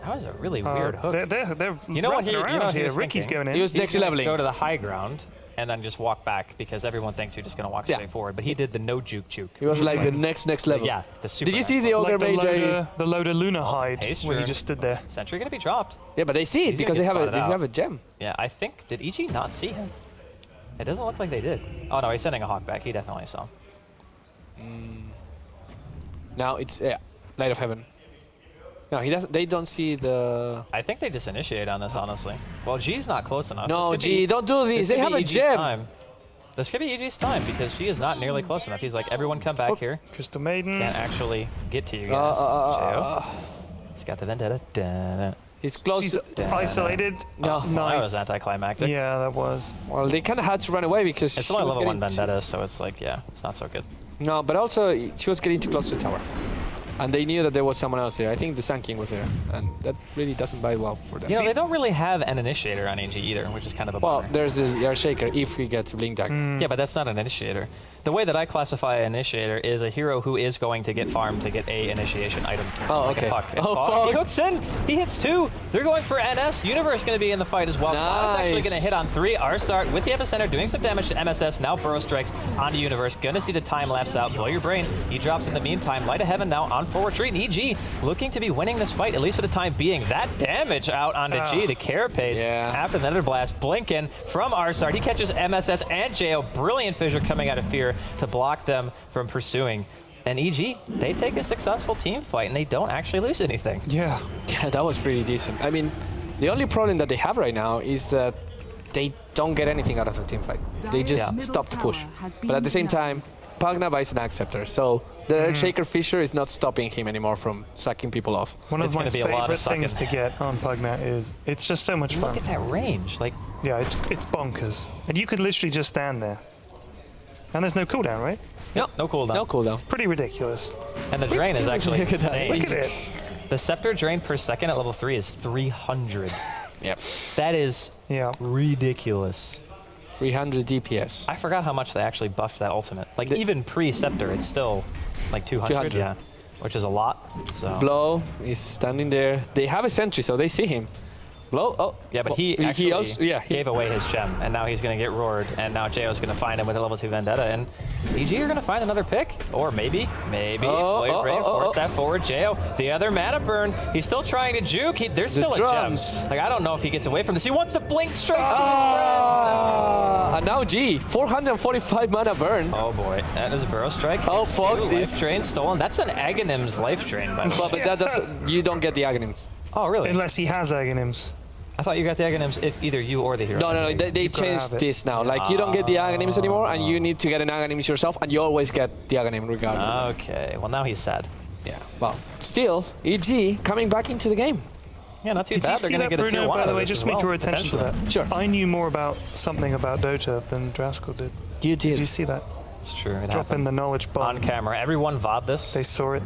That was a really weird hook. They're You know what wrapping he- you around know what he here. was Ricky's thinking? going in. He was He's next gonna leveling. go to the high ground and then just walk back because everyone thinks you're just going to walk Yeah. straight forward. But he did the no juke. He was like the next level. Yeah, the super Did you see next the level. Ogre like Mage? the Loader Luna hide haste when he rune. just stood there. Sentry going to be dropped. Yeah, but they see it He's because gonna they get have spotted out. a gem. Yeah, I think, did EG not see him? It doesn't look like they did. Oh no, he's sending a hawk back. He definitely saw him. Now it's Light of Heaven. No, he doesn't. They don't see the. I think they just initiate on this, honestly. Well, G's not close enough. No, G, don't do this. They have a gem. Time. This could be EG's time because G is not nearly close enough. He's like, everyone come back here. Crystal Maiden. Can't actually get to you guys. Geo. He's got the vendetta. Da. He's close. She's to isolated. No. That Nice. was anticlimactic. Yeah, that was. Well, they kind of had to run away because It's she only was level 1 getting vendetta, so it's like, yeah, it's not so good. No, but also she was getting too close to the tower. And they knew that there was someone else there. I think the Sun King was there. And that really doesn't bite well for them. You know, they don't really have an initiator on EG either, which is kind of a Well, bummer. there's the Air Shaker if he gets a Blink Dagger. Yeah, but that's not an initiator. The way that I classify an initiator is a hero who is going to get farmed to get a initiation item. Oh, like a okay. puck. And Oh, Fog, fuck. He hooks in. He hits 2. They're going for NS. Universe going to be in the fight as well. Fog's actually Nice. going to hit on 3. Arsart with the epicenter doing some damage to MSS. Now Burrow strikes onto Universe. Going to see the time lapse out. Blow your brain. He drops in the meantime. Light of Heaven now on forward retreat. EG looking to be winning this fight, at least for the time being. That damage out onto G, the carapace after the Nether Blast. Blinken from Arsart. He catches MSS and JO. Brilliant fissure coming out of Fear to block them from pursuing. And EG, they take a successful team fight and they don't actually lose anything. Yeah. Yeah, that was pretty decent. I mean, the only problem that they have right now is that they don't get anything out of the team fight. They just stop the push. But at the same time, Pugna buys an Acceptor, so the Earth Shaker Fisher is not stopping him anymore from sucking people off. One of It's my gonna be a lot favorite of sucking. things to get on Pugna is it's just so much fun. Look at that range. Like, Yeah, it's bonkers. And you could literally just stand there. And there's no cooldown, right? yep, no cooldown. No cooldown. Pretty ridiculous. And the drain is actually Look at that. insane. Look at it. The scepter drain per second at level 3 is 300. Yep. That is Yeah. ridiculous. 300 DPS. I forgot how much they actually buffed that ultimate. Like, even pre-scepter, it's still like 200, 200. yeah, which is a lot. So Blow is standing there. They have a sentry, so they see him. Blow. Oh. yeah, but Oh, he actually also, gave away his gem, and now he's going to get roared, and now JO's going to find him with a level 2 vendetta, and EG are going to find another pick, or maybe, force that forward. JO, the other mana burn, he's still trying to juke. There's still a drums. gem. Like, I don't know if he gets away from this. He wants to blink straight to his And now G, 445 mana burn. friend. Oh boy, that is a burrow strike. Oh, It's fuck 2 this. life drain stolen. That's an Aghanim's life drain, by the way. But that doesn't, you don't get the Aghanims. Oh, really? Unless he has Aghanims. I thought you got the Aghanims if either you or the hero. No, they gotta changed have it. this now. Like, you don't get the Aghanims anymore, and you need to get an Aghanims yourself, and you always get the Aghanim regardless. Okay, well now he's sad. Yeah. Well, still, EG coming back into the game. Yeah, not too Did bad. you They're see going to that, get a tier Bruno, 1 by out the of way? this Just as make well, your attention to potentially. that. Sure. I knew more about something about Dota than Draskell did. You Did did. you see that? It's true. It Drop in happened. the knowledge bomb. On camera. Everyone VOD this. They saw it.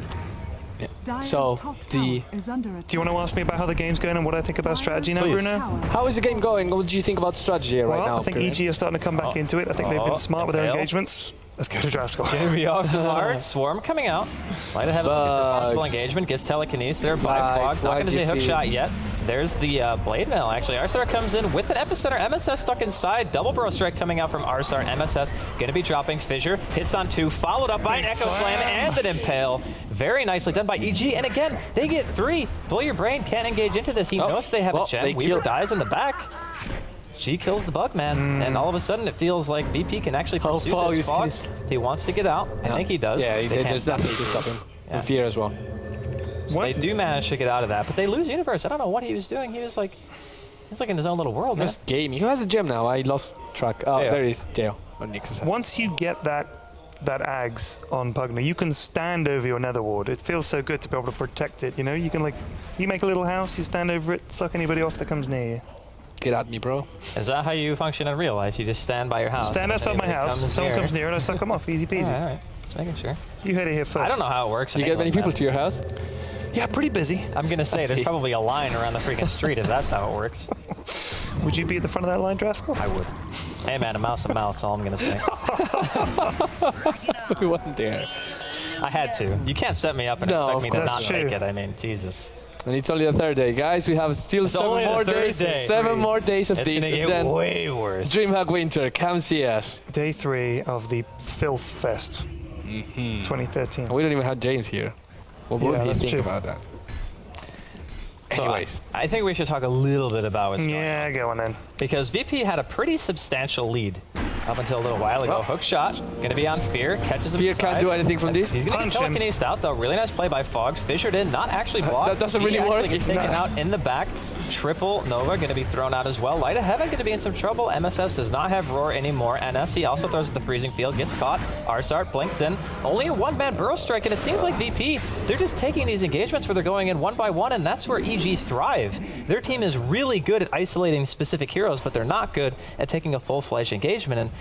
So, Do you want to ask me about how the game's going and what I think about strategy now, Please. Bruno? How is the game going? What do you think about strategy right Well, now? I think Kieran? EG are starting to come back into it. I think they've been smart with their Impale. engagements. Let's go to Draskell. Here we are. Smart. Swarm coming out. Light of Heaven looking for possible Bugs. engagement. Gets telekinesis there by Right, Fog. Not going to say hook YGP. shot yet. There's the Blade Mail, actually. Arsar comes in with an epicenter. MSS stuck inside. Double burrow strike coming out from Arsar. MSS going to be dropping. Fissure hits on 2. Followed up by an Echo Slam and an Impale. Very nicely done by EG. And again, they get 3. Blow your brain. Can't engage into this. He knows they have a gem. they Weaver kill- dies in the back. G kills the bug man, and all of a sudden it feels like VP can actually Oh, pursue Fog this. is Fog, pissed. he wants to get out. I think he does. Yeah, They can't there's stop nothing him. to stop him. Yeah. And Fear as well. So they do manage to get out of that, but they lose Universe. I don't know what he was doing. He's like in his own little world, man. Just gaming. Who has a gem now? I lost track. Oh, Jail. there it is. Jail. Or Nixus has. Once you get that Ags on Pugna, you can stand over your nether ward. It feels so good to be able to protect it, you know? You can you make a little house, you stand over it, suck anybody off that comes near you. Get at me, bro. Is that how you function in real life? You just stand by your house. Stand and if outside my anybody house, comes someone near- comes near and I suck them off, easy peasy. All right. Just making sure. You heard it here first. I don't know how it works. You in get many England, people man. to your house? Yeah, pretty busy. I'm gonna say there's see. probably a line around the freaking street if that's how it works. Would you be at the front of that line, Draskell? I would. Hey man, a mouse, that's all I'm gonna say. We wasn't there. I had to. You can't set me up and No, expect me to of not course. take That's it. I mean, Jesus. And it's only the third day. Guys, we have still It's 7 only the more third days. day. 7 more days of It's this. gonna And get then way worse. DreamHack Winter. Come see us. Day 3 of the Filth Fest 2013. We don't even have James here. What Yeah, would he that's think true. about that? So Anyways. I think we should talk a little bit about what's going on. Yeah, go on then. Because VP had a pretty substantial lead up until a little while ago. Well. Hook shot, gonna be on Fear, catches him Fear inside. can't do anything from this. He's gonna Punch get him. telekinesed out though. Really nice play by Fogs. Fissured in, not actually blocked. That doesn't He really actually work gets if taken not. out in the back. Triple Nova gonna be thrown out as well. Light of Heaven gonna be in some trouble. MSS does not have Roar anymore. NS, he also throws at the freezing field, gets caught. Arsart blinks in. Only a one-man burrow strike, and it seems like VP, they're just taking these engagements where they're going in one by one, and that's where EG thrive. Their team is really good at isolating specific heroes, but they're not good at taking a full-fledged engagement. And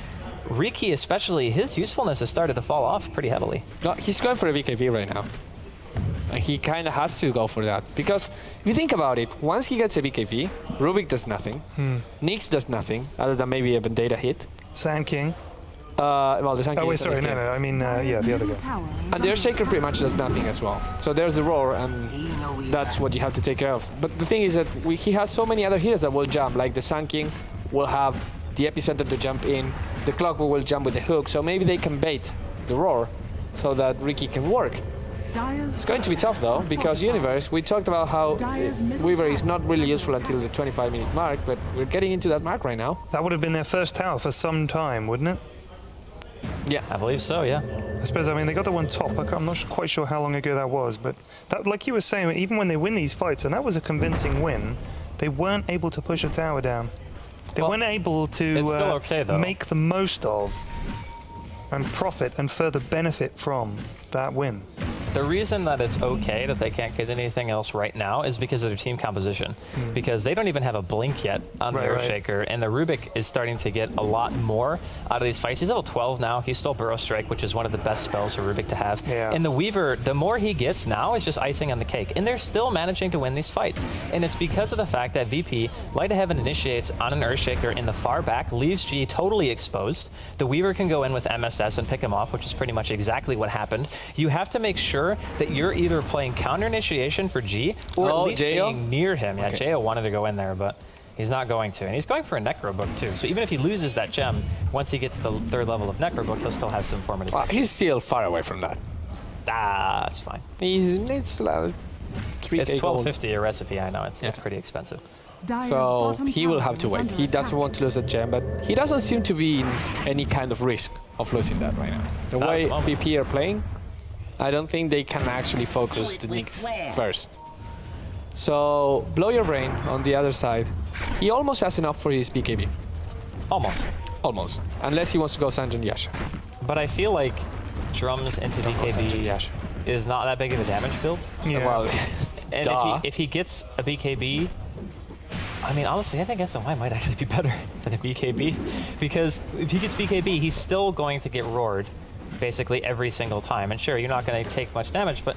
Riki especially, his usefulness has started to fall off pretty heavily. No, he's going for a BKB right now. And he kind of has to go for that. Because if you think about it, once he gets a BKB, Rubik does nothing. Nyx does nothing, other than maybe a Vendetta hit. Sand King. Well, the Sankey Oh, wait, is on sorry, his no, team. no, I mean, yeah, the other guy. Tower is And the under Earthshaker pretty much does nothing as well. So there's the Roar, and that's what you have to take care of. But the thing is that he has so many other heroes that will jump, like the Sun King will have the Epicenter to jump in, the Clockwork will jump with the hook, so maybe they can bait the Roar so that Riki can work. Dyer's It's going to be tough though, because Universe, we talked about how Weaver is not really useful until the 25-minute mark, but we're getting into that mark right now. That would have been their first tower for some time, wouldn't it? Yeah, I believe so, yeah. I suppose, I mean, they got the one top. I'm not quite sure how long ago that was, but that, like you were saying, even when they win these fights, and that was a convincing win, they weren't able to push a tower down. They Well, weren't able to it's still okay, though. make the most of and profit and further benefit from that win. The reason that it's okay that they can't get anything else right now is because of their team composition. Because they don't even have a blink yet on the Right, right. Earthshaker, and the Rubik is starting to get a lot more out of these fights. He's level 12 now. He stole Burrow Strike, which is one of the best spells for Rubik to have. Yeah. And the Weaver, the more he gets now is just icing on the cake. And they're still managing to win these fights. And it's because of the fact that VP, Light of Heaven initiates on an Earthshaker in the far back, leaves G totally exposed. The Weaver can go in with MSS and pick him off, which is pretty much exactly what happened. You have to make sure that you're either playing counter initiation for G or at least J.O.? being near him. Yeah, Okay. J.O. wanted to go in there, but he's not going to. And he's going for a Necro Book too. So even if he loses that gem, once he gets the third level of Necro Book, he'll still have some formative. Well, he's still far away from that. That's fine. It's 3K It's gold. $12.50 a recipe, I know. It's Yeah. pretty expensive. Dyer's So bottom he will tower have to is wait. under He doesn't attack. want to lose that gem, but he doesn't seem to be in any kind of risk of losing that right now. The Not at way the moment. BP are playing, I don't think they can actually focus the Nyx first. So Blow Your Brain on the other side, he almost has enough for his BKB. Almost. Almost. Unless he wants to go Sanjin Yasha. But I feel like drums into Don't go Sanjin BKB Yasha. is not that big of a damage build. Yeah. Well, And Duh. if he gets a BKB, I mean, honestly, I think SOI might actually be better than a BKB. Because if he gets BKB, he's still going to get roared basically every single time. And sure, you're not going to take much damage, but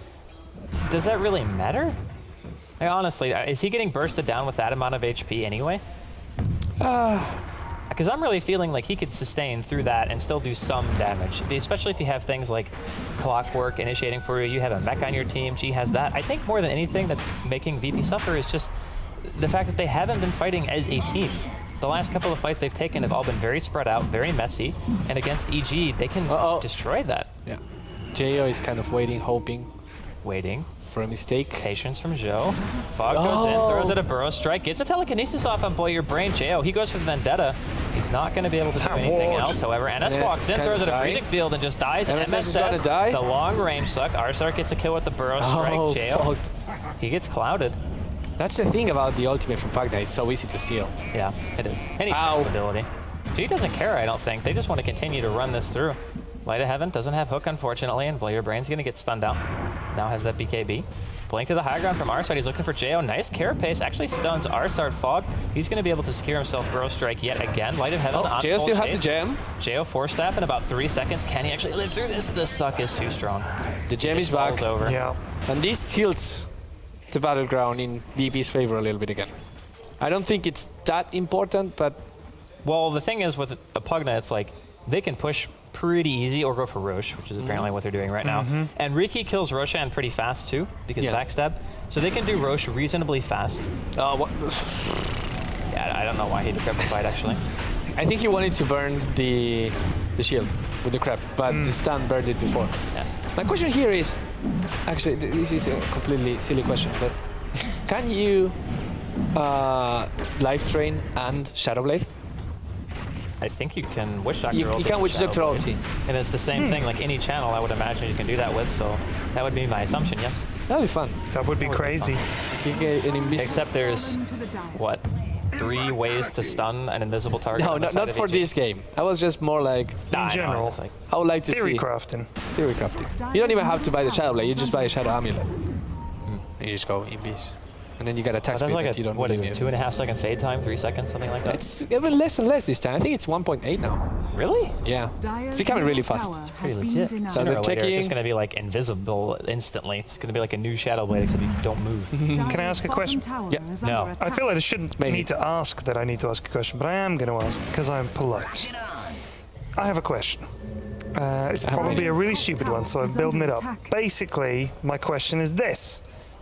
does that really matter? Like, honestly, is he getting bursted down with that amount of HP anyway? Because I'm really feeling like he could sustain through that and still do some damage, especially if you have things like Clockwork initiating for you, you have a mech on your team, G has that. I think more than anything that's making VP suffer is just the fact that they haven't been fighting as a team. The last couple of fights they've taken have all been very spread out, very messy, and against EG, they can destroy that. yeah. Jo is kind of waiting, hoping Waiting. for a mistake. Patience from Joe. Fog goes in, throws at a Burrow Strike, gets a telekinesis off on Blow Your Brain. Jo, he goes for the Vendetta. He's not going to be able to do anything else. However, NS NS walks in, kinda throws at a died. freezing field, and just dies. And NS is MSS, gonna die? the long range suck. Arsart gets a kill with the Burrow Strike. Oh, Jo, fucked. he gets clouded. That's the thing about the ultimate from Pagna, it's so easy to steal. Yeah, it is. Any Ow. ability. G doesn't care, I don't think. They just want to continue to run this through. Light of Heaven doesn't have Hook, unfortunately, and Blow Your Brain's going to get stunned out. Now has that BKB. Blink to the high ground from Arsart. He's looking for Jo. Nice carapace. Actually stuns Arsart. Fog. He's going to be able to secure himself Burrow Strike yet again. Light of Heaven on Jo full still has chase. the gem. Jo 4-staff in about 3 seconds. Can he actually live through this? The suck is too strong. The gem It is back. falls over. Yeah. And this tilts the battleground in VP's favor a little bit again. I don't think it's that important, but Well, the thing is with a Pugna, it's like they can push pretty easy or go for Roche, which is apparently what they're doing right now. And Riki kills Roshan pretty fast too, because Yeah. backstab. So they can do Roche reasonably fast. what? Yeah, I don't know why he decrepified actually. I think he wanted to burn the shield with the crap, but the stun burned it before. Yeah. My question here is, actually, this is a completely silly question, but can you life train and Shadowblade? I think you can Witch Doctor You ulti. can Witch Doctor Shadow ulti. Blade. And it's the same thing, like any channel, I would imagine you can do that with, so that would be my assumption, yes. That'd be fun. That would be That would be crazy. You get an invisible. Except there's, Into the dive. what, 3 ways to stun an invisible target? No, on the side not of for EG? this game. I was just more like Nah, I know, general. it's like, I would like to Theory see crafting. theory crafting. You don't even have to buy the Shadow Blade. You just buy a Shadow Amulet. And you just go invis. And then you get attack but speed that's like that you a, don't what is really it, need. 2.5 second fade time, 3 seconds, something like that? It's even less and less this time. I think it's 1.8 now. Really? Yeah. Dire's It's becoming really middle fast. tower has Pretty been legit. denied. Sooner they're or later, it's checking- just going to be like invisible instantly. It's going to be like a new Shadow Blade, except you don't move. Can I ask a question? Yeah. No. I feel like I shouldn't Maybe. need to ask that I need to ask a question, but I am going to ask because I'm polite. I have a question. It's probably a really stupid one, so I'm building it up. Basically, my question is this.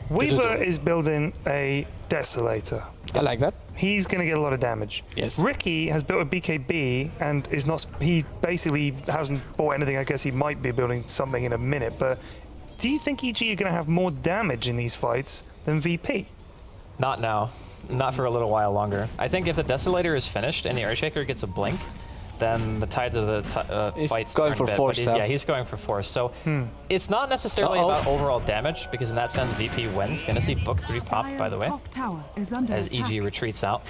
Weaver is building a Desolator. I like that. He's going to get a lot of damage. Yes. Ricky has built a BKB and is not. He basically hasn't bought anything. I guess he might be building something in a minute. But do you think EG is going to have more damage in these fights than VP? Not now. Not for a little while longer. I think if the Desolator is finished and the Earthshaker gets a blink, then the tides of the He's fights going turn for a bit, force but stuff. yeah, he's going for force. So it's not necessarily Uh-oh. about overall damage, because in that sense, VP wins. Gonna see Book 3 popped, by the way, Top tower is under as attack. EG retreats out.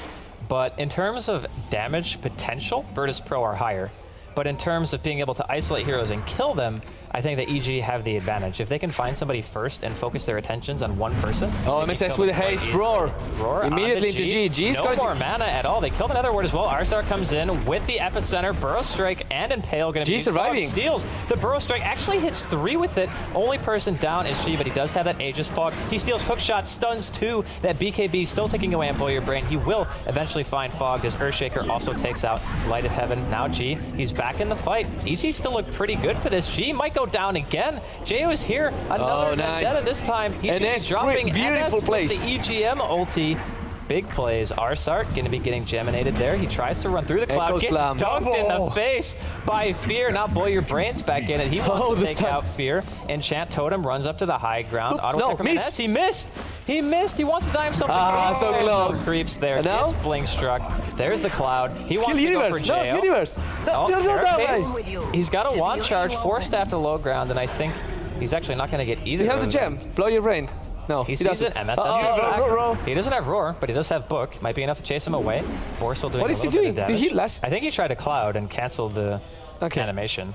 But in terms of damage potential, Virtus Pro are higher. But in terms of being able to isolate heroes and kill them, I think that EG have the advantage. If they can find somebody first and focus their attentions on one person. Oh, they can MSS kill with them a quite haste. easily. Roar. Roar Immediately onto into G. G is no going more to. mana at all. They killed another ward as well. Arsar comes in with the Epicenter. Burrow Strike and Impale going to G be surviving. Steals. The Burrow Strike actually hits 3 with it. Only person down is G, but he does have that Aegis Fog. He steals Hookshot, stuns 2. That BKB still taking away on Your Brain. He will eventually find Fog as Earthshaker also takes out Light of Heaven. Now G, he's back in the fight. EG still look pretty good for this. G might go down again. Jo is here. Another nice. Vendetta this time. He's gonna be NS, dropping beautiful NS place. with the EGM ulti. Big plays. Arsart going to be getting geminated there. He tries to run through the cloud. Echo Gets slam. dunked in Double. the face by Fear. Now Your Brain's back in it. He wants Oh, to this take time. out Fear. Enchant Totem runs up to the high ground. Auto no, attack from miss. NS. He missed. He missed. He wants to die himself. Ah, so There's close. No creeps there. And now? Gets blink struck. There's the cloud. He wants Kill to go Universe. for No, jail. Universe. Oh, No, Carapace. guys. He's got a wand charge, 4 staff to low ground, and I think he's actually not going to get either. Do you have of the them. gem? Blow Your Brain. No, He he sees doesn't. it. MS Roar. He doesn't have Roar, but he does have Book. Might be enough to chase him away. Borstel doing What a is he little bit doing? of Did he damage. last? I think he tried to Cloud and canceled the Okay. animation.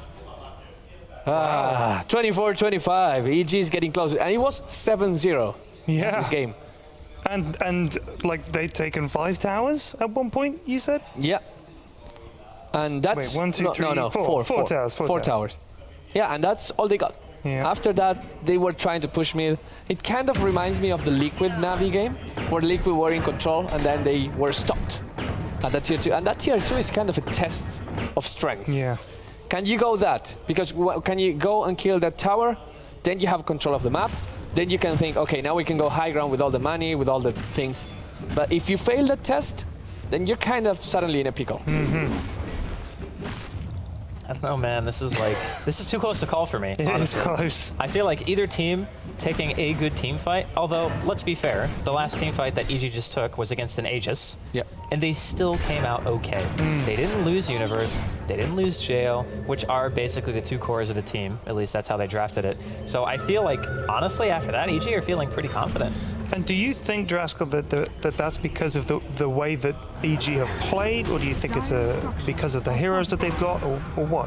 24-25. EG is getting closer. And it was 7-0 Yeah. this game. And like they'd taken 5 towers at one point. You said. Yeah. And that's Wait, 1, 2, 3, no, 4. 4 towers. 4 towers. Yeah, and that's all they got. Yeah. After that, they were trying to push mid. It kind of reminds me of the Liquid Navi game, where Liquid were in control and then they were stopped at that tier 2. And that tier 2 is kind of a test of strength. Yeah. Can you go that? Because can you go and kill that tower? Then you have control of the map. Then you can think, okay, now we can go high ground with all the money, with all the things. But if you fail that test, then you're kind of suddenly in a pickle. I don't know, man. This is too close to call for me. It is honestly. close. I feel like either team taking a good team fight, although, let's be fair, the last team fight that EG just took was against an Aegis, Yeah. and they still came out okay. They didn't lose Universe, they didn't lose Jail, which are basically the 2 cores of the team. At least that's how they drafted it. So I feel like, honestly, after that, EG are feeling pretty confident. And do you think, Draskell, that that's because of the way that EG have played, or do you think it's because of the heroes that they've got, or what?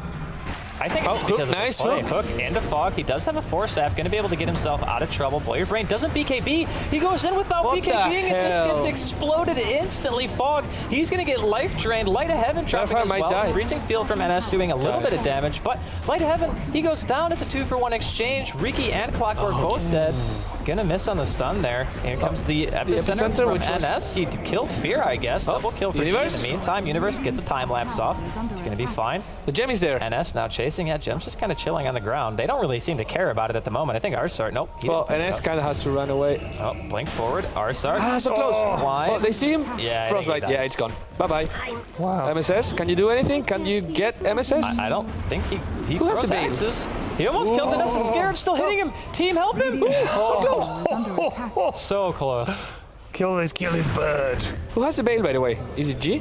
I think Oh, it's because hook, of nice the play. hook. Hook into Fog. He does have a 4 staff, going to be able to get himself out of trouble. Your Brain doesn't BKB. He goes in without What the BKBing and just hell? gets exploded instantly. Fog, he's going to get life drained. Light of Heaven dropping Starfire as might well. die. Freezing Field from NS doing a little bit of damage, but Light of Heaven, he goes down. It's a 2-for-1 exchange. Riki and Clockwork both dead. Gonna miss on the stun there. Here comes the epicenter epicenter, from which was- NS. He killed Fear, I guess. Double kill for G in Universe? the meantime. Universe get the time lapse off. It's gonna be fine. The gem is there. NS now chasing at Gem's just kind of chilling on the ground. They don't really seem to care about it at the moment. I think Arsart, nope. he Well, didn't pick it NS up. kind of has to run away. Oh, blink forward. Arsart. Ah, so close. Why? Well, they see him? Yeah, I think Frostbite. he Yeah, does. it's gone. Bye-bye. Wow. MSS, can you do anything? Can you get MSS? I don't think he Who has throws the bait? axes. He almost kills NS and Scarab still hitting him. Team, help him. Under attack. So close. Kill this bird. Who has the bail, by the way? Is it G?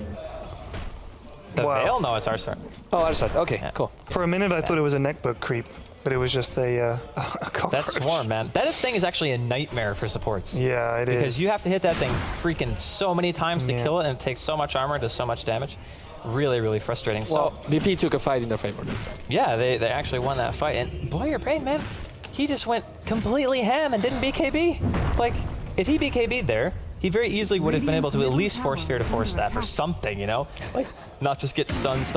The Wow. Veil? No, it's our start. Oh, Arsat. Okay, Yeah. cool. For a minute, I thought it was a neckbook creep, but it was just a cockroach. That's Swarm, man. That thing is actually a nightmare for supports. Yeah, it is. Because you have to hit that thing freaking so many times to Yeah. kill it, and it takes so much armor, does so much damage. Really, really frustrating. Well, So, VP took a fight in their favor this time. yeah, they actually won that fight. And boy, your brain, man, he just went completely ham and didn't BKB. Like, if he BKB'd there, he very easily would have been able to at least force Fear to force staff or something, you know? Like, not just get stunned,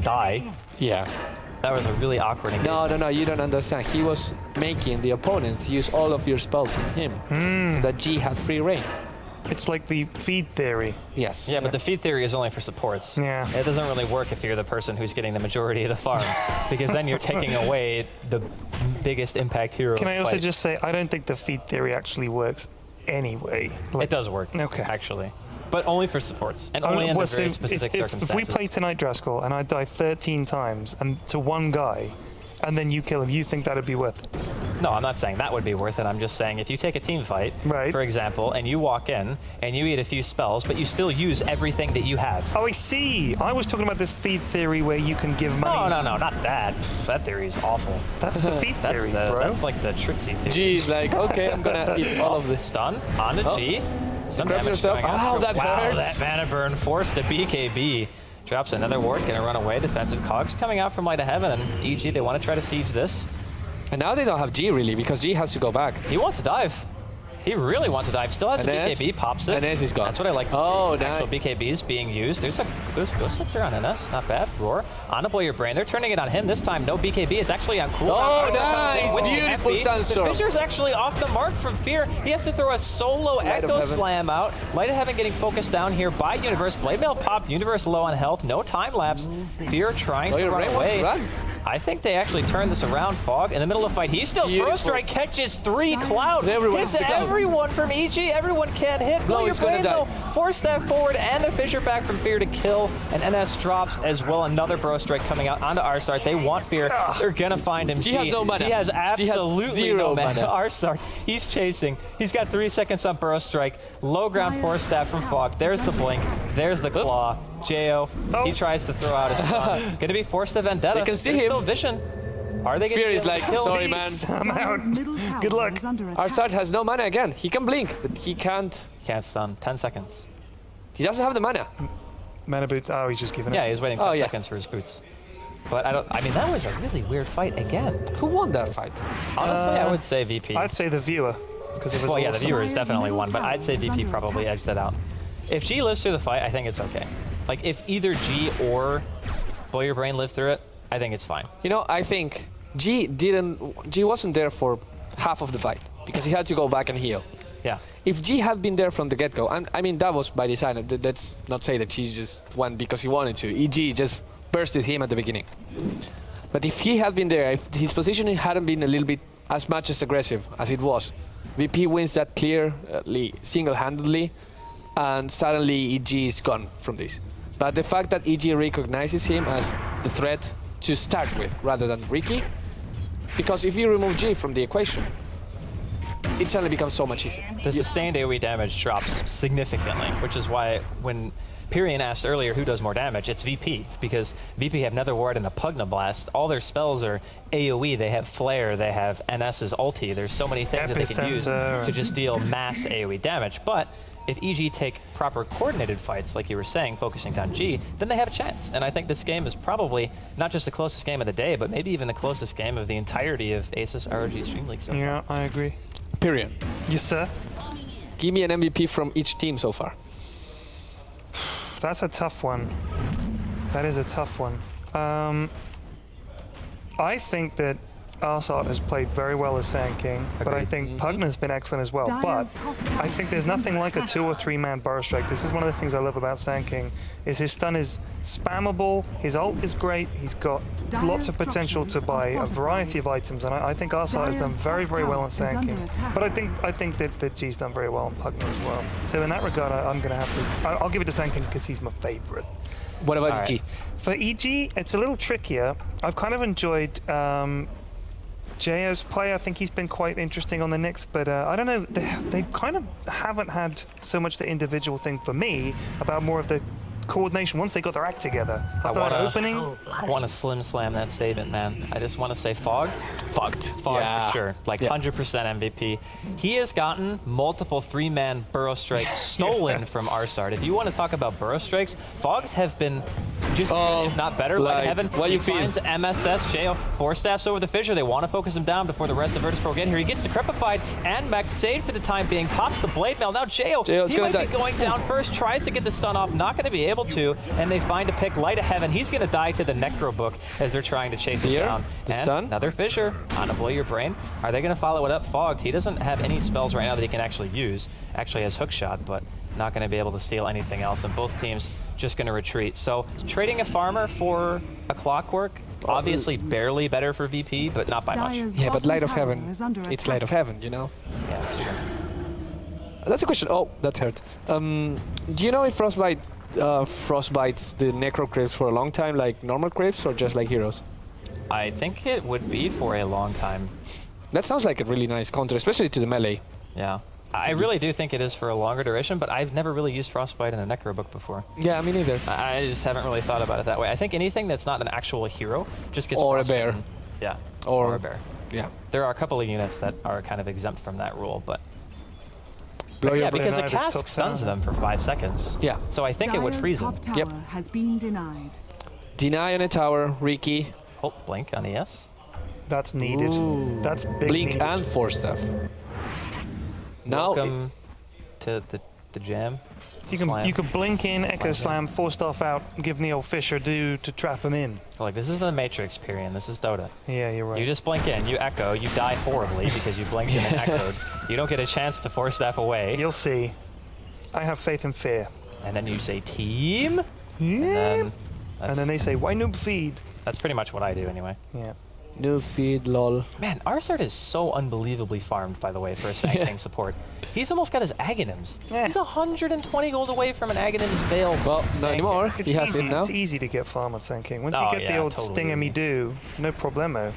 die. Yeah. That was a really awkward engagement. No, you don't understand. He was making the opponents use all of your spells in him, so that G had free reign. It's like the feed theory. Yes. Yeah, but the feed theory is only for supports. Yeah. It doesn't really work if you're the person who's getting the majority of the farm, because then you're taking away the biggest impact hero. Can of I the also fight. just say, I don't think the feed theory actually works anyway. Like, It does work, Okay. actually. But only for supports, and only under so very specific if circumstances. we play tonight, Driscoll, and I die 13 times and to one guy, and then you kill him, you think that'd be worth it? No, I'm not saying that would be worth it. I'm just saying if you take a team fight, Right. for example, and you walk in and you eat a few spells, but you still use everything that you have. Oh, I see. I was talking about this feed theory where you can give money. No, not that. Pff, that theory is awful. That's the feed That's theory, the bro. that's like the Trixie theory. G is like, okay, I'm gonna eat all of this. Stun onto G. Some Grab damage yourself. going out. Ow, that wow, hurts. that mana burn forced the BKB. Drops another ward, gonna run away. Defensive cogs coming out from Light of Heaven, and EG, they want to try to siege this. And now they don't have G really, because G has to go back. He wants to dive. He really wants to dive. Still has a And S? BKB, pops it. And S is gone. That's what I like to Oh, see. Actual nice. BKBs being used. There's Ghost Lictor on NS, not bad. Roar. On to Blow Your Brain. They're turning it on him. This time, no BKB. It's actually on cooldown. Oh, Arsenal comes in nice. with the Beautiful FB. Sunstorm. The Fissure's actually off the mark from Fear. He has to throw a solo Light of Echo Heaven. Slam out. Light of Heaven getting focused down here by Universe. Blade Mail popped. Universe low on health. No time lapse. Fear trying to Your run Rain wants to away. run. I think they actually turned this around. Fog in the middle of the fight. He steals Pro Beautiful. Strike, catches 3 Cloud. Everyone Hits has to go. everyone from EG. Everyone can't hit. Blow Blow Your is gonna Brain die. though. Force that forward and the Fissure back from Fear to kill. And NS drops as well. Another Bro Strike coming out onto Arsart. They want Fear. They're gonna find him. G has no mana. He has G has absolutely zero no mana. mana. Arsart, he's chasing. He's got 3 seconds on Burrow Strike. Low ground Force Staff from Fog. There's the blink. There's the claw. Jo, he tries to throw out his stun. Gonna be forced to Vendetta. They can see There's him. still vision. Are they gonna Fear be is able to like, kill sorry, these? man. I'm out. Dire's middle tower Good luck. is under attack. Arsat has no mana again. He can blink, but he can't. Can't stun. 10 seconds. He doesn't have the mana. Mana boots. Oh, he's just giving Yeah, it. he's waiting 10 Oh, yeah. seconds for his boots. But I mean, that was a really weird fight again. Who won that fight? Honestly, I would say VP. I'd say the viewer, because it was Well, yeah, the awesome. viewers definitely won, but I'd say VP probably edged that out. If G lives through the fight, I think it's okay. Like, if either G or Blow Your Brain live through it, I think it's fine. You know, I think G wasn't there for half of the fight because he had to go back and heal. Yeah. If G had been there from the get-go, I mean, that was by design. Let's not say that G just won because he wanted to. EG just bursted him at the beginning. But if he had been there, if his positioning hadn't been a little bit as much as aggressive as it was, VP wins that clearly, single-handedly, and suddenly EG is gone from this. But the fact that EG recognizes him as the threat to start with rather than Ricky, because if you remove G from the equation, it suddenly becomes so much easier. The sustained AoE damage drops significantly, which is why when Pyrian asked earlier who does more damage, it's VP, because VP have Nether Ward and a Pugna Blast. All their spells are AoE. They have Flare, they have NS's ulti. There's so many things that they can use Epicenter. to just deal mass AoE damage. But if EG take proper coordinated fights, like you were saying, focusing on G, then they have a chance. And I think this game is probably not just the closest game of the day, but maybe even the closest game of the entirety of ASUS ROG Stream League so far. Yeah, I agree. Period. Yes, sir. Give me an MVP from each team so far. That's a tough one. That is a tough one. I think that Arsart has played very well as Sand King, but I think Pugna's been excellent as well. But I think there's nothing like a 2 or 3 man Burrow Strike. This is one of the things I love about Sand King, is his stun is spammable, his ult is great, he's got lots of potential to buy a variety of items, and I think Arsart has done very, very well on Sand King. But I think that G's done very well on Pugna as well. So in that regard, I'm going to have to... I'll give it to Sand King because he's my favorite. What about All G? right. For EG, it's a little trickier. I've kind of enjoyed JO's play. I think he's been quite interesting on the Knicks, but I don't know. They kind of haven't had so much the individual thing for me, about more of the coordination once they got their act together. I After that wanna- opening, I want to slim slam that statement, man. I just want to say fogged. Fucked. Fogged Yeah. for sure. Like 100% MVP. He has gotten multiple 3-man burrow strikes stolen from Arsart. If you want to talk about burrow strikes, fogs have been just, if not better, like Light. heaven. What he you feel? finds MSS, JO, 4 staffs over the fissure. They want to focus him down before the rest of Virtus Pro get here. He gets decrepified and Max saved for the time being. Pops the blade mail. Now JO, JO's he gonna might be die. going down first, tries to get the stun off, not going to be able to, and they find a pick, Light of Heaven. He's going to die to the Necro Book as they're trying to chase him Here, down. the And stun. another fissure on to blow your brain. Are they going to follow it up? Fogged. He doesn't have any spells right now that he can actually use. Actually has hook shot, but not going to be able to steal anything else. And both teams just going to retreat. So trading a farmer for a Clockwork, obviously barely better for VP, but not by much. Dire's Yeah, but bottom Light of tower Heaven, is under it's attack. Light of Heaven, you know? Yeah, that's true. That's a question. Oh, that hurt. Do you know if Frostbite frostbites the Necro Crypts for a long time, like normal Crypts, or just like Heroes? I think it would be for a long time. That sounds like a really nice counter, especially to the melee. Yeah. I really do think it is for a longer duration, but I've never really used Frostbite in a Necro Book before. Yeah, me neither. I just haven't really thought about it that way. I think anything that's not an actual hero just gets Or a frostbitten. bear. Yeah. Or- a bear. Yeah. There are a couple of units that are kind of exempt from that rule, but Blow yeah, your because a Denied is cask top stuns down. them for 5 seconds. Yeah. So I think it would Dire's freeze them. top tower Yep. has been denied. Deny on a tower, Riki, Oh, blink on ES. that's needed. Ooh. That's big Blink needed. and Force Staff. Now, Welcome to the jam. So you can blink in, Echo Slam, force stuff out, give Neil Fisher do to trap him in. Like, this is the Matrix period. This is Dota. Yeah, you're right. You just blink in, you echo, you die horribly because you blinked in and echoed. You don't get a chance to force staff away. You'll see. I have faith and fear. And then you say team. Yeah. And And then they say, why noob feed? that's pretty much what I do anyway. Yeah. new feed, lol. Man, Arsart is so unbelievably farmed, by the way, for a Sancting support. He's almost got his Aghanims. Yeah. He's 120 gold away from an Aghanims Veil. Well, not Sancting. anymore. It's He has easy. it now. It's easy to get farm on Sand King. Once Oh, you get the yeah, old totally stinger me easy. do, no problemo.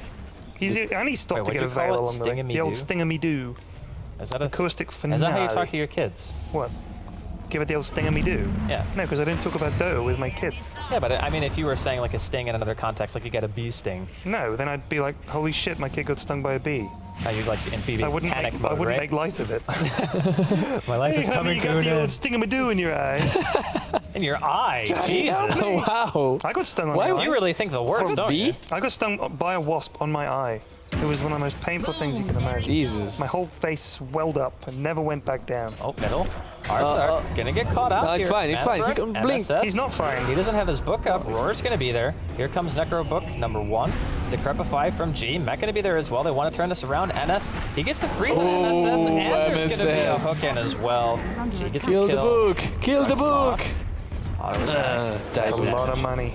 And he's stopped Wait, to get a what'd you call veil it? along the way. Stinger me The old do? stinger me do. Is that, a, Acoustic finale. is that how you talk to your kids? What? Give it the old stinger me do? Yeah. No, because I don't talk about Dota with my kids. Yeah, but I mean, if you were saying like a sting in another context, like you get a bee sting, No, then I'd be like, holy shit, my kid got stung by a bee. you'd like in BB I wouldn't, panic make, mode, I wouldn't right? make light of it. My life is Hey, honey, coming you to got an the old end. stinger-me-do in your eye. In your eye, Jesus. Wow. I got stung on Why my would eye. You really think the worst, For don't bee? you? I got stung by a wasp on my eye. It was one of the most painful things you can imagine. Jesus. My whole face swelled up and never went back down. Oh, middle. Arsart, gonna get caught out No, it's here. fine, it's fine. He Maverick, can blink. MSS. He's not fine. He doesn't have his book up. Roar's gonna be there. Here comes Necro Book number 1. Decrepify from G. Mech gonna be there as well. They want to turn this around. NS, he gets to freeze on MSS, and there's gonna be a MSS. hook in as well. G gets Kill the the kill. book. Kill the Sucks book. Auto attack. Died That's a to lot damage. of money.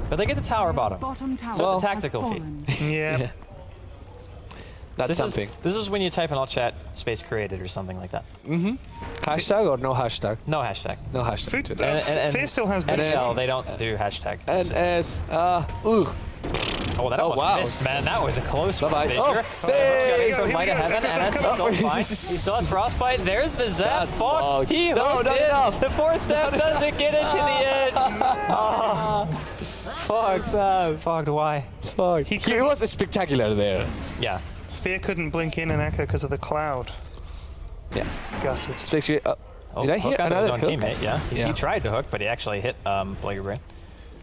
But they get the tower bottom. Bottom tower So it's a has tactical feat. fallen. Yeah. That's This something. this is when you type in all chat space created or something like that. Hashtag or no hashtag? No hashtag. No hashtag. Food, just- Fear still has and benefits. NHL, they don't do hashtag. It's just- NS. Ugh. Oh, that Oh, almost wow. missed, man. That was a close one. Bye-bye. Fissure. Oh, Got save! it from Here Light we of go. Heaven. Echo NS is Slam, still come on. fine. He still has Frostbite. There's the Zap. That's Fog. fogged. He No, hooked not it. enough. The 4-step doesn't get it to the edge. Oh. Fogged. Fogged, why? Fuck. He was spectacular there. Yeah. Fear couldn't blink in and echo because of the cloud. Yeah. Got it. Especially. Oh, Did I hear hook onto his another own hook? teammate, yeah. Yeah. He tried to hook, but he actually hit Blow Your Brain.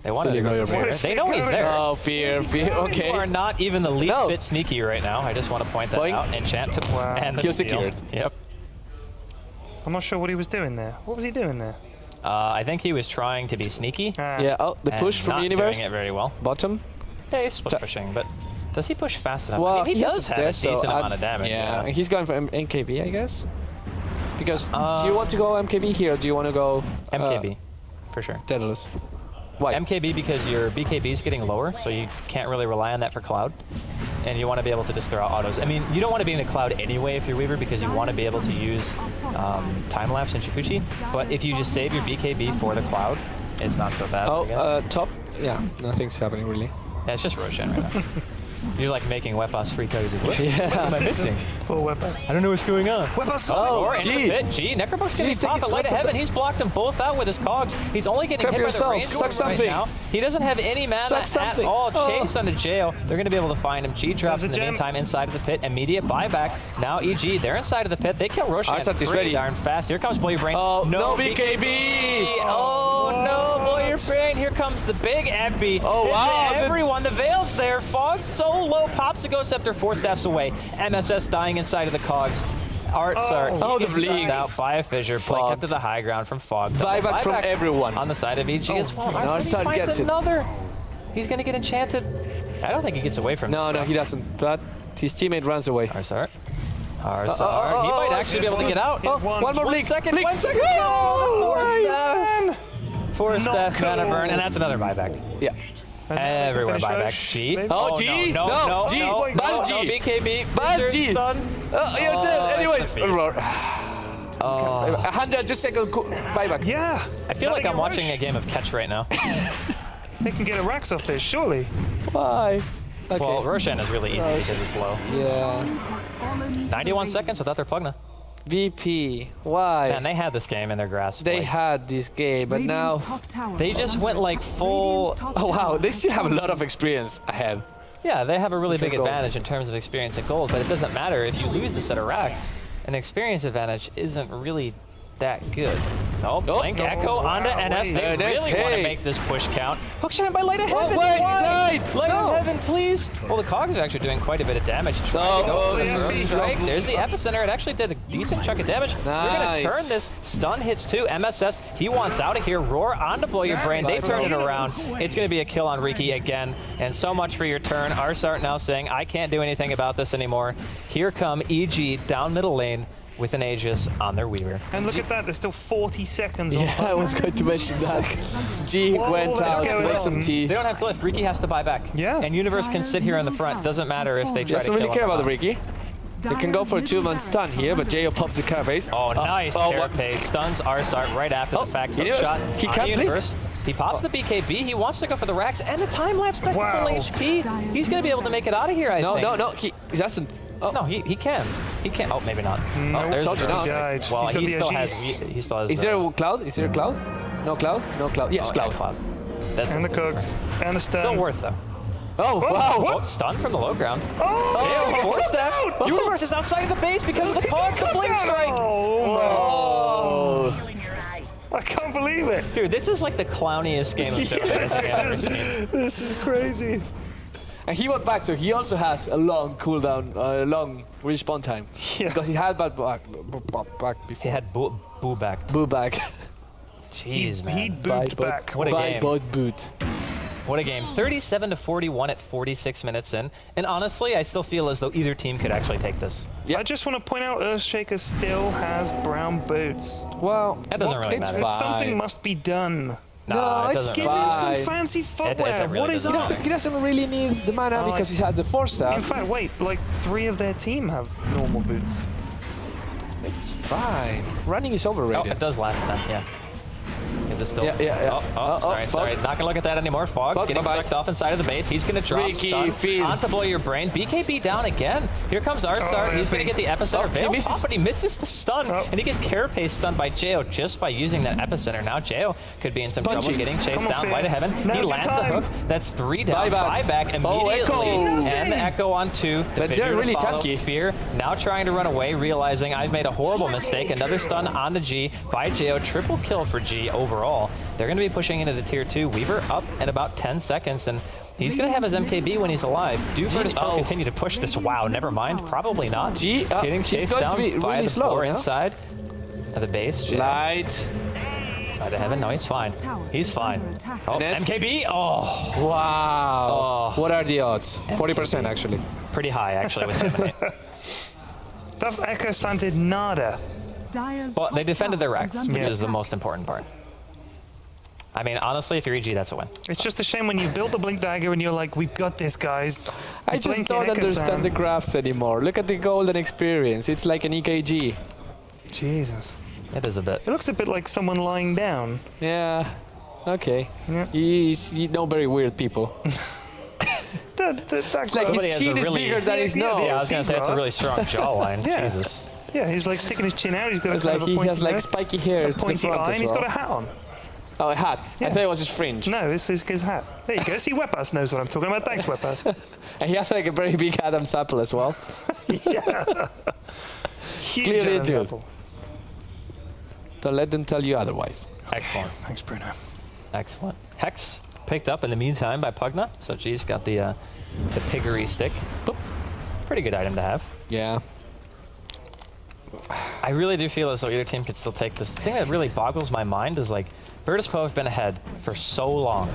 They wanted Silly to Blow go Your for Brain. Fear. Where's They Fear know he's going? there. Oh, fear. You Okay. are not even the least No. bit sneaky right now. I just want to point that Boing. out. Enchant to Wow. and the Kill steal. secured. Yep. I'm not sure what he was doing there. What was he doing there? I think he was trying to be sneaky. Yeah. Oh, the and push from not the universe. doing it very well. Bottom. Yeah, he's split pushing, but does he push fast enough? Well, I mean, he has does have a death, so decent I'm- amount of damage. Yeah, and he's going for MKB, I guess. Because do Uh, you want to go MKB here, or do you want to go MKB, for sure. Daedalus? Why? MKB because your BKB is getting lower, so you can't really rely on that for Cloud. And you want to be able to just throw out autos. I mean, you don't want to be in the Cloud anyway if you're Weaver because you want to be able to use time-lapse and Shikuchi. But if you just save your BKB for the Cloud, it's not so bad. I guess. Top. Yeah, nothing's happening really. Yeah, it's just Roshan right now. You're like making Wepas free cozy. What am I missing? Poor weapons. I don't know what's going on. Weapons. Or into the pit. G. Necrobuck's getting G's top taking at Light of lots of Heaven. He's blocked them both out with his cogs. He's only getting Prep hit yourself. by the range Suck right something. now. He doesn't have any mana Suck at something. all. Oh. Chase onto Jail. They're going to be able to find him. G drops There's in a the gem. meantime inside of the pit. Immediate buyback. Now EG. They're inside of the pit. They kill Roshan Arsat is pretty ready. darn fast. Here comes Blow Your Brain. Oh, no BKB. Oh no, Blow Your Brain. Here comes the big epi. Oh, It's wow. everyone. The Veil's there. Fog's so low. Pops the Ghost Scepter 4 staffs away. MSS dying inside of the cogs. Artsar. Oh, he the gets knocked bleeds. out by a fissure. Blink up Fogged. to the high ground from Fog. Buyback from everyone. On the side of EG as well. no, Artsar Artsar finds gets it. another. He's going to get enchanted. I don't think he gets away from this. No, he doesn't. But his teammate runs away. Artsar. Artsar. He might actually be able to get out. Oh, One. one more One blink. second. Blink. 1 second. Oh, the 4 staff. 4 Not staff mana cool. burn, and that's another buyback. Yeah. Everywhere Finish buybacks. Roche, G. maybe? Oh, G. No, No, no, G. no, Bad no, G. no, BKB. Bad Fissure, G. Stun. You're Oh, dead. Anyways. that's defeat. 100 second buyback. Yeah. I feel like Gotta I'm get watching Roche. a game of catch right now. They can get a Rax off this, surely. Why? Okay. Well, Roshan is really easy because it's low. Yeah. 91 seconds without their Pugna. VP. Why? Man, they had this game in their grasp. They like, had this game, but now. they just went like full. Oh wow, they still have a lot of experience ahead. Yeah, they have a really It's a big gold. advantage in terms of experience at gold, but it doesn't matter if you lose a set of racks. An experience advantage isn't really that good. Oh, Blink no. Echo onto Wow, NS. wait. They NS, really want to hey. make this push count. Hook shot by Light of Heaven. wait, Why? Light, Light no. of Heaven, please. Well, the cogs are actually doing quite a bit of damage. Trying No, to go for the oh, first yeah. strike. There's the epicenter. It actually did a decent chunk of damage. They're going to Nice. turn this. Stun hits too. MSS, he wants out of here. Roar on to Blow Your Brain. They turn it around. It's going to be a kill on Riki again. And so much for your turn. Arsart now saying, I can't do anything about this anymore. Here come EG down middle lane with an Aegis on their Weaver. And look at that, there's still 40 seconds on. Yeah, I was going to mention that. G Whoa, went what's out to going make some on? tea. They don't have glyph. Riki has to buy back. Yeah. And Universe can sit here in the front. Doesn't matter if they try Doesn't to really kill care him or about the not. Ricky. They can go for a 2-man stun here, but Jayo pops the carapace. Oh, nice oh, carapace. Stuns Arsart right after Oh, the fact. he Hook does. shot He on can't blink. Universe. He pops the BKB. He wants to go for the racks and the time lapse back Wow. to full HP. He's going to be able to make it out of here, I No, think. no, no, he doesn't. Oh, No, he can. He can. Oh, maybe not. No, Oh, there's told the you burst. not. Died. Well, He's got he the still Aegis. has. He still has. is the, there a cloud? Is there a cloud? No cloud? No cloud. Yes, oh, cloud. yeah, cloud. That's And the cogs. And the stun. still worth though. Oh, wow. Oh, stun from the low ground. Oh! Yeah, four step. Universe is outside of the base because of the pause, the blink strike. Oh, Oh. I can't believe it. Dude, this is like the clowniest game of Showdown I've ever seen. This is crazy. And he went back, so he also has a long cooldown, long respawn time. Yeah. Because he had back He before. had boo back. Boo back. Jeez, man. He booped back. What a By game. both boot. What a game. 37-41 at 46 minutes in. And honestly, I still feel as though either team could actually take this. Yeah. I just want to point out Earthshaker still has brown boots. Well, That doesn't really it's matter. fine. Something must be done. Nah, No, it it's doesn't Give really him matter. some Fine. fancy footwear. really What is doesn't on? matter. He doesn't really need the mana Oh, because he has the 4-star. In fact, wait, like 3 of their team have normal boots. It's fine. Running is Oh, overrated. it does last time, yeah. Is it still? Yeah, yeah, yeah. Oh, sorry, Fog. sorry. Not gonna look at that anymore. Fog getting bye-bye. sucked off inside of the base. He's gonna drop Ricky, stun feed. onto Blow Your Brain. BKB down again. Here comes Arsart. Oh, He's gonna yeah. get the epicenter. Oh, he Veil misses. pop, but he misses the stun, Oh. and he gets carapace stunned by Jayo just by using that epicenter. Now Jayo could be in some trouble punching. getting chased Come on, down. Fear. Light of Heaven. Now's He your lands the time. hook. That's 3 down. Buyback. Buyback Oh, immediately. Echo. And the Echo on 2. The But they're Fissure to really follow. tanky. Fear now trying to run away, realizing I've made a horrible mistake. Another stun onto G by Jayo. Triple kill for G overall. They're going to be pushing into the tier 2. Weaver up in about 10 seconds, and he's going to have his MKB when he's alive. Do Virtus Pro continue to push this? Wow, never mind. Probably not. G, Getting he's chased going down to be by really the slow, floor yeah? inside of the base. Jayo. Light. By the heaven. No, he's fine. He's fine. Oh, Ness. MKB. Oh, Wow. Oh. What are the odds? 40% actually. pretty high actually with him. That Echo Stun did nada. Well, they defended their racks, which Yeah. is the most important part. I mean, honestly, if you're EG, that's a win. It's just a shame when you build the Blink Dagger and you're like, we've got this, guys. I just Blink don't and Echo understand Stun. the graphs anymore. Look at the golden experience. It's like an EKG. Jesus. It is a bit. It looks a bit like someone lying down. Yeah. Okay. Yeah. You know very weird people. It's like his chin is bigger than his nose. Yeah, I was going to say, it's a really strong jawline. Yeah. Jesus. Yeah, he's like sticking his chin out. He's got It's kind like of a he pointy has like nose, spiky hair a to the pointy front eye, as and he's well. got a hat on. Oh, a hat. Yeah. I thought it was his fringe. No, this is his hat. There you go. See, Webpass knows what I'm talking about. Thanks, Webpass. And he has like a very big Adam's apple as well. Yeah. Huge Clearly Adam's do. apple. Don't let them tell you otherwise. Excellent. Thanks, Bruno. Excellent. Hex picked up in the meantime by Pugna. So G's got the piggery stick. Boop. Pretty good item to have. Yeah. I really do feel as though either team could still take this. The thing that really boggles my mind is like Virtus.pro have been ahead for so long,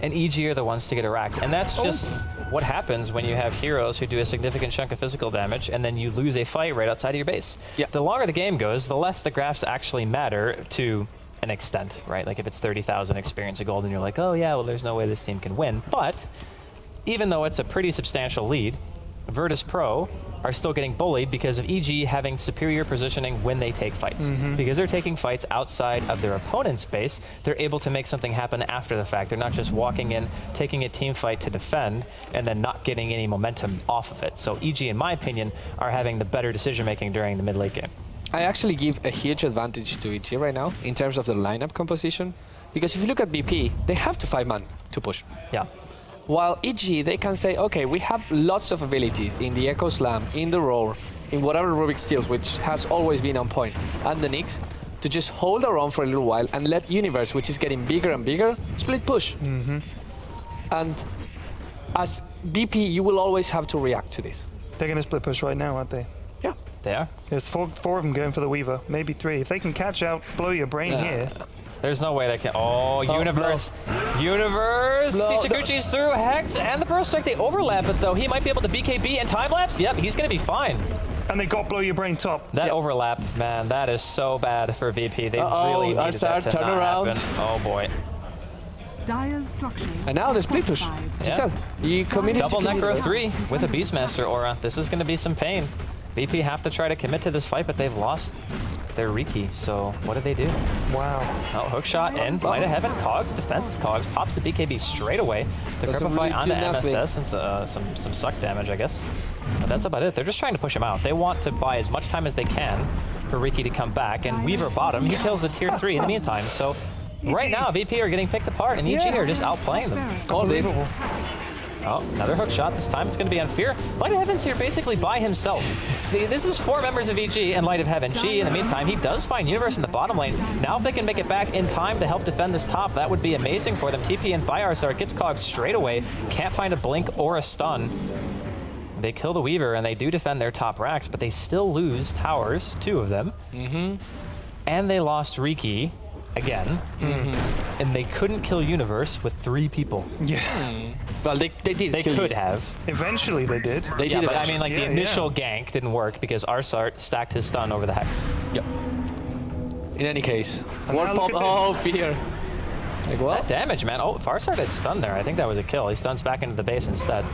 and EG are the ones to get Arax. And that's just what happens when you have heroes who do a significant chunk of physical damage and then you lose a fight right outside of your base. Yeah. The longer the game goes, the less the graphs actually matter to an extent, right? Like if it's 30,000 experience of gold and you're like, oh yeah, well there's no way this team can win. But even though it's a pretty substantial lead, Virtus.pro are still getting bullied because of EG having superior positioning when they take fights. Because they're taking fights outside of their opponent's base, they're able to make something happen after the fact. They're not just walking in, taking a team fight to defend, and then not getting any momentum off of it. So EG, in my opinion, are having the better decision making during the mid-late game. I actually give a huge advantage to EG right now in terms of the lineup composition. Because if you look at BP, they have to 5-man to push. Yeah. While EG, they can say, okay, we have lots of abilities in the Echo Slam, in the Roar, in whatever Rubik steals, which has always been on point, and the Nyx, to just hold our own for a little while and let Universe, which is getting bigger and bigger, split push. And as BP, you will always have to react to this. They're going to split push right now, aren't they? Yeah. They are. There's four of them going for the Weaver, maybe 3. If they can catch out, blow your brain here. There's no way they can. Oh, Universe. Universe. No, Ichiguchi's through Hex and the Burst Strike. They overlap it, though. He might be able to BKB and time-lapse. Yep, he's going to be fine. And they got blow your brain top. That overlap, man, that is so bad for VP. They really needed Arsar, that to turn not around. happen. Oh, boy. Dire's structures. And now the split push. fortified. As I Yeah. said, you committed Double to Necro commit. 3 with a Beastmaster aura. This is going to be some pain. VP have to try to commit to this fight, but they've lost their Riki. So what do they do? Wow. Oh, hook shot in. Light of Heaven. Cogs, defensive Cogs. Pops the BKB straight away to Doesn't cripify really onto do nothing. MSS and some suck damage, I guess. But that's about it. They're just trying to push him out. They want to buy as much time as they can for Riki to come back. And Weaver bottom, he kills the tier 3 in the meantime. So right now, VP are getting picked apart, and EG are just outplaying them. Oh, they've Oh, another hook shot. This time it's going to be on Fear. Light of Heaven's here basically by himself. This is 4 members of EG and Light of Heaven. G, in the meantime, he does find Universe in the bottom lane. Now if they can make it back in time to help defend this top, that would be amazing for them. TP and Arsar gets Cog straight away. Can't find a blink or a stun. They kill the Weaver and they do defend their top racks, but they still lose towers, 2 of them. And they lost Riki again. And they couldn't kill Universe with 3 people. Yeah. Well, they did. They kill could you. have. Eventually they did. They Yeah, did. but I mean, like, the Yeah, initial gank didn't work because Arsart stacked his stun over the Hex. Yep. In any case, And more now pop. look at Oh, Fear. Like what? That damage, man. Oh, Farsart had stun there. I think that was a kill. He stuns back into the base instead.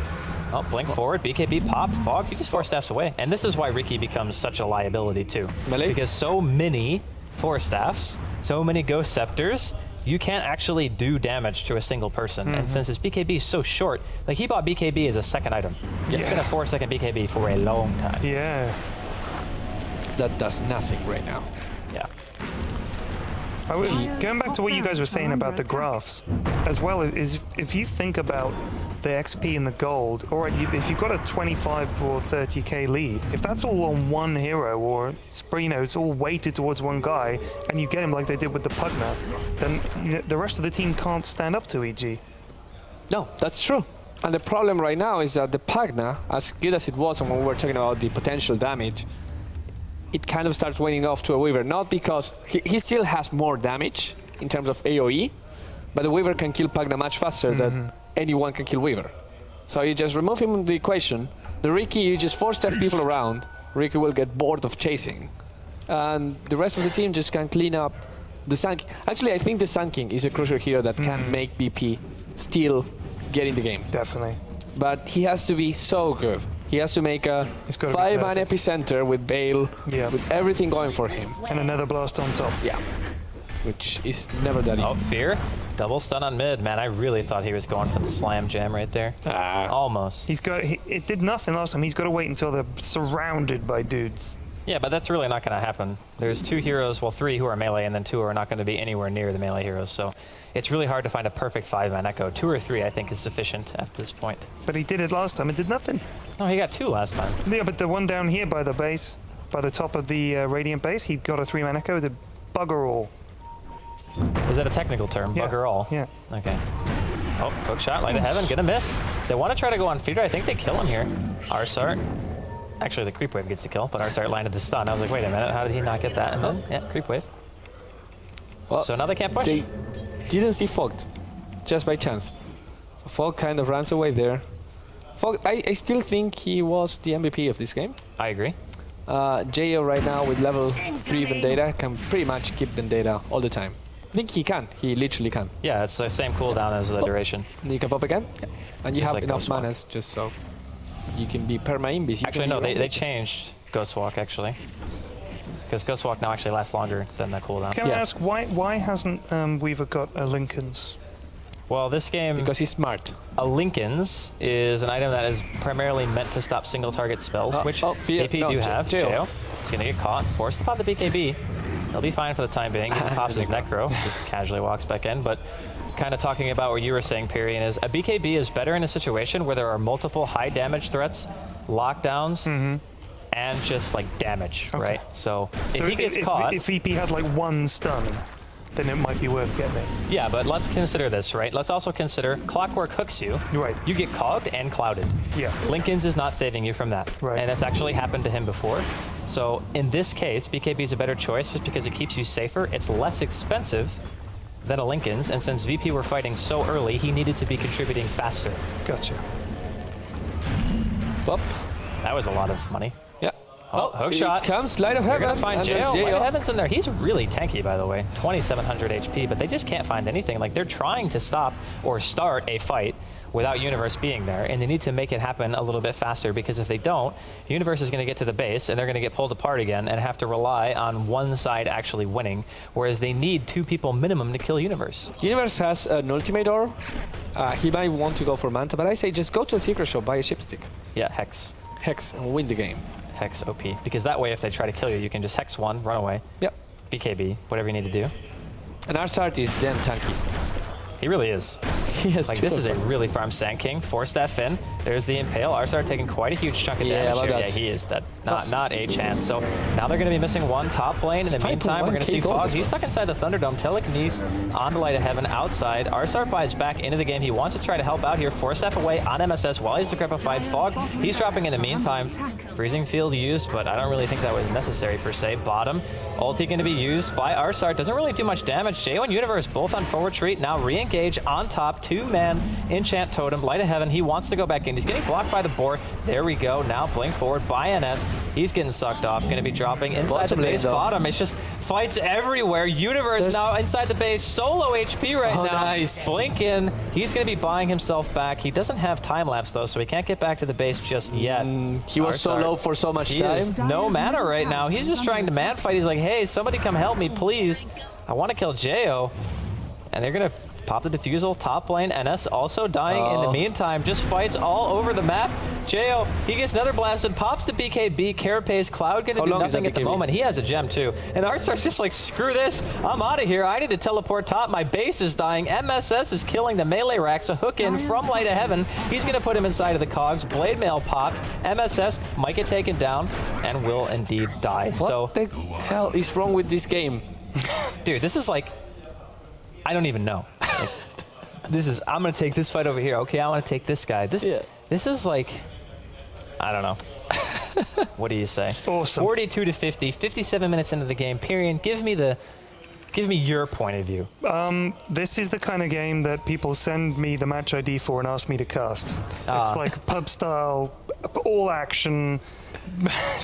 Oh, blink forward, BKB popped, Fog, he just 4 staffs away. And this is why Riki becomes such a liability too. Melee? Because so many 4 staffs, so many Ghost Scepters, you can't actually do damage to a single person. And since his BKB is so short, like he bought BKB as a second item. It's been a 4-second BKB for a long time. Yeah. That does nothing right now. Yeah. I was going back to what you guys were saying about the graphs as well. Is if you think about the XP and the gold, or if you've got a 25 or 30k lead, if that's all on one hero, or it's all weighted towards one guy, and you get him like they did with the Pugna, then the rest of the team can't stand up to EG. No, that's true. And the problem right now is that the Pugna, as good as it was, and when we were talking about the potential damage, it kind of starts waning off to a Weaver. Not because he still has more damage in terms of AoE, but the Weaver can kill Pugna much faster than anyone can kill Weaver. So you just remove him from the equation. The Riki, you just 4-staff people around. Riki will get bored of chasing. And the rest of the team just can clean up the Sun King. Actually, I think the Sun King is a crucial hero that can make BP still get in the game. Definitely. But he has to be so good. He has to make a It's gotta be 5-man perfect. epicenter with Bale, Yeah. with everything going for him. And another blast on top. Yeah. which is never that Oh, easy. Fear. Double stun on mid. Man, I really thought he was going for the slam jam right there. Almost. It did nothing last time. He's got to wait until they're surrounded by dudes. Yeah, but that's really not going to happen. There's 2 heroes, well, 3 who are melee, and then 2 who are not going to be anywhere near the melee heroes. So it's really hard to find a perfect 5-man echo. 2 or 3, I think, is sufficient at this point. But he did it last time. It did nothing. No, he got 2 last time. Yeah, but the one down here by the base, by the top of the Radiant base, he got a 3-man echo. The bugger all. Is that a technical term? Yeah. Bugger all? Yeah. Okay. Oh, hook shot, light of heaven, gonna miss. They want to try to go on feeder. I think they kill him here. Arsart. Actually, the creep wave gets the kill, but Arsart landed the stun. I was like, wait a minute, how did he not get that? And then, yeah, creep wave. Well, So now they can't push. They didn't see Fogged, just by chance. So Fogg kind of runs away there. Fogg, I still think he was the MVP of this game. I agree. Jo right now with level 3 Vendetta can pretty much keep Vendetta all the time. I think he can. He literally can. Yeah, it's the same cooldown as the duration. And you can pop again. Yeah. And you Just have like enough Ghost Walk. manas just so you can be perma-invis. Actually, no, they changed Ghost Walk, actually. Because Ghost Walk now actually lasts longer than the cooldown. Can I ask, why hasn't Weaver got a Lincoln's? Well, this game, Because he's smart. a Lincoln's is an item that is primarily meant to stop single target spells, which Fear. AP No, do have. Jo. Jo. He's going to get caught, forced to pop the BKB. He'll be fine for the time being. He pops his Necro, just casually walks back in. But kind of talking about what you were saying, Pyrian, is a BKB is better in a situation where there are multiple high damage threats, lockdowns, and just like damage, right? So if he gets caught... If EP had like 1 stun, then it might be worth getting it. Yeah, but let's consider this, right? Let's also consider Clockwork hooks you. Right. You get cogged and clouded. Yeah. Lincoln's is not saving you from that. Right. And that's actually happened to him before. So in this case, BKB is a better choice just because it keeps you safer. It's less expensive than a Lincoln's, and since VP were fighting so early, he needed to be contributing faster. Gotcha. Bop. That was a lot of money. Yeah. Oh, hook here shot. comes Light of They're Heaven. gonna find and there's Jo. Jo. Light of Heaven's in there. He's really tanky, by the way. 2,700 HP, but they just can't find anything. Like, they're trying to stop or start a fight without Universe being there, and they need to make it happen a little bit faster, because if they don't, Universe is going to get to the base, and they're going to get pulled apart again and have to rely on one side actually winning, whereas they need 2 people minimum to kill Universe. Universe has an ultimate or he might want to go for Manta, but I say just go to a secret shop, buy a shipstick. Yeah, Hex. Hex, and win the game. Hex OP. Because that way, if they try to kill you, you can just Hex 1, run away, Yep. BKB, whatever you need to do. And Arsart is damn tanky. He really is. He has Like, two this of is a them. really farm Sand King. Force that Finn. There's the Impale. Arsart taking quite a huge chunk of Yeah, damage about here. that. Yeah, he is dead. Not a chance. So now they're going to be missing 1 top lane. In the It's meantime, we're going to 5.1K see gold Fogg. as He's well. stuck inside the Thunderdome. Telekinesis on the Light of Heaven outside. Arsart buys back into the game. He wants to try to help out here. Force staff away on MSS while he's decrepified. Fogg, he's dropping in the meantime. Freezing Field used, but I don't really think that was necessary per se. Bottom, ulti going to be used by Arsart. Doesn't really do much damage. Jo and Universe both on forward retreat. Now re-engage on top. 2-man enchant totem. Light of Heaven. He wants to go back in. He's getting blocked by the boar. There we go. Now playing forward by NS. He's getting sucked off. Going to be dropping inside the base. Bottom. It's just fights everywhere. Universe now inside the base. Solo HP right now. Nice. Blink in. He's going to be buying himself back. He doesn't have time lapse though, so he can't get back to the base just yet. He was so Arsart. low for so much He time. is no mana right now. He's just trying to man fight. He's like, hey, somebody come help me, please. I want to kill Jo. And they're going to pop the defusal, top lane. NS also dying in the meantime. Just fights all over the map. Jo, he gets another blasted, pops the BKB, Carapace, Cloud going to do long is nothing that at the BKB? moment. He has a gem too. And Arsart's just like, screw this. I'm out of here. I need to teleport top. My base is dying. MSS is killing the melee racks. A hook in from Light of Heaven. He's going to put him inside of the cogs. Blade Mail popped. MSS might get taken down and will indeed die. So, What the hell is wrong with this game? dude, this is like, I don't even know. Like, this is, I'm going to take this fight over here. Okay, I want to take this guy. This is like, I don't know. What do you say? Awesome. 42 to 50, 57 minutes into the game. Pyrian, give me your point of view. This is the kind of game that people send me the match ID for and ask me to cast. It's like pub style, all action,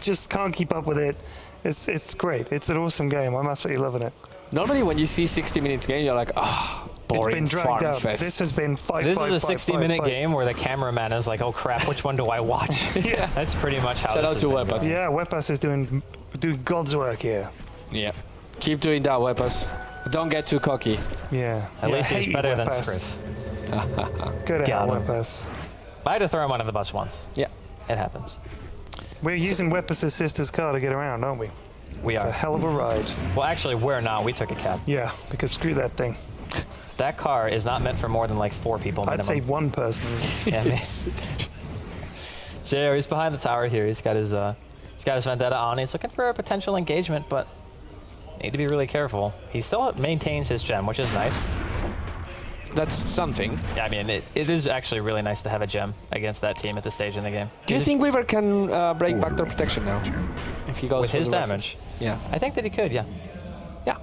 just can't keep up with it. It's great. It's an awesome game. I'm absolutely loving it. Normally when you see 60 minutes game, you're like, ah, boring It's been dragged farm out. fest. This has been fight, This fight, is a fight, 60-minute fight, fight. game where the cameraman is like, oh crap, which one do I watch? Yeah. That's pretty much how Shout this out has to been Weapons. going. Yeah, Wepas is doing God's work here. Yeah. Keep doing that, Weapons. Don't get too cocky. Yeah. At least I he's hate you, better than Whip-Ass. Scriff. Go to hell, Got him. Whip-Ass. I had to throw him under the bus once. Yeah. It happens. We're using Whip-Ass's sister's car to get around, aren't we? We It's a are. hell of a ride. Well, actually, we're not. We took a cab. Yeah, because screw that thing. That car is not meant for more than like 4 people minimum. I'd say one person is. Yeah, J.O., he's behind the tower here. He's got his vendetta on. He's looking for a potential engagement, but need to be really careful. He still maintains his gem, which is nice. That's something. Yeah, I mean, it is actually really nice to have a gem against that team at this stage in the game. Do you think Weaver can break backdoor protection now? If he goes With for his the Rexes? damage? Yeah. I think that he could, yeah. Yeah.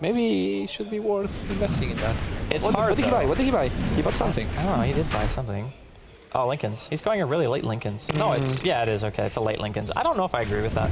Maybe it should be worth investing in that. It's What hard, did he though. buy? What did he buy? He bought something. I don't know, he did buy something. Oh, Lincoln's. He's going a really late Lincoln's. No, yeah, it is okay. It's a late Lincoln's. I don't know if I agree with that.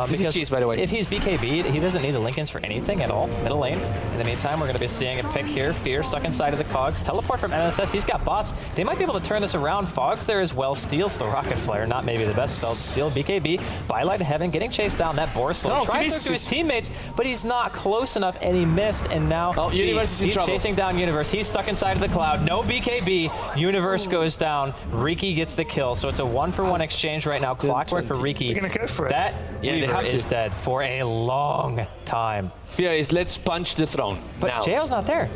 This is because cheese, by the way. If he's BKB'd, he doesn't need the Lincolns for anything at all. Middle lane. In the meantime, we're going to be seeing a pick here. Fear stuck inside of the cogs. Teleport from MSS. He's got bots. They might be able to turn this around. Fog's there as well. Steals the Rocket Flare. Not maybe the best spell to steal. BKB. Bylight to Heaven. Getting chased down. That Boar Slow. No, Tries he to look to his misses. teammates, but he's not close enough, and he missed. And now Oh, Universe is in he's trouble. chasing down Universe. He's stuck inside of the cloud. No BKB. Universe goes down. Riki gets the kill. So it's a 1-for-1 exchange right now. Clockwork for Riki. They're gonna go for it. That Yeah, they Weaver have to. is dead for a long time. Fear is let's punch the throne. But now. Jail's not there.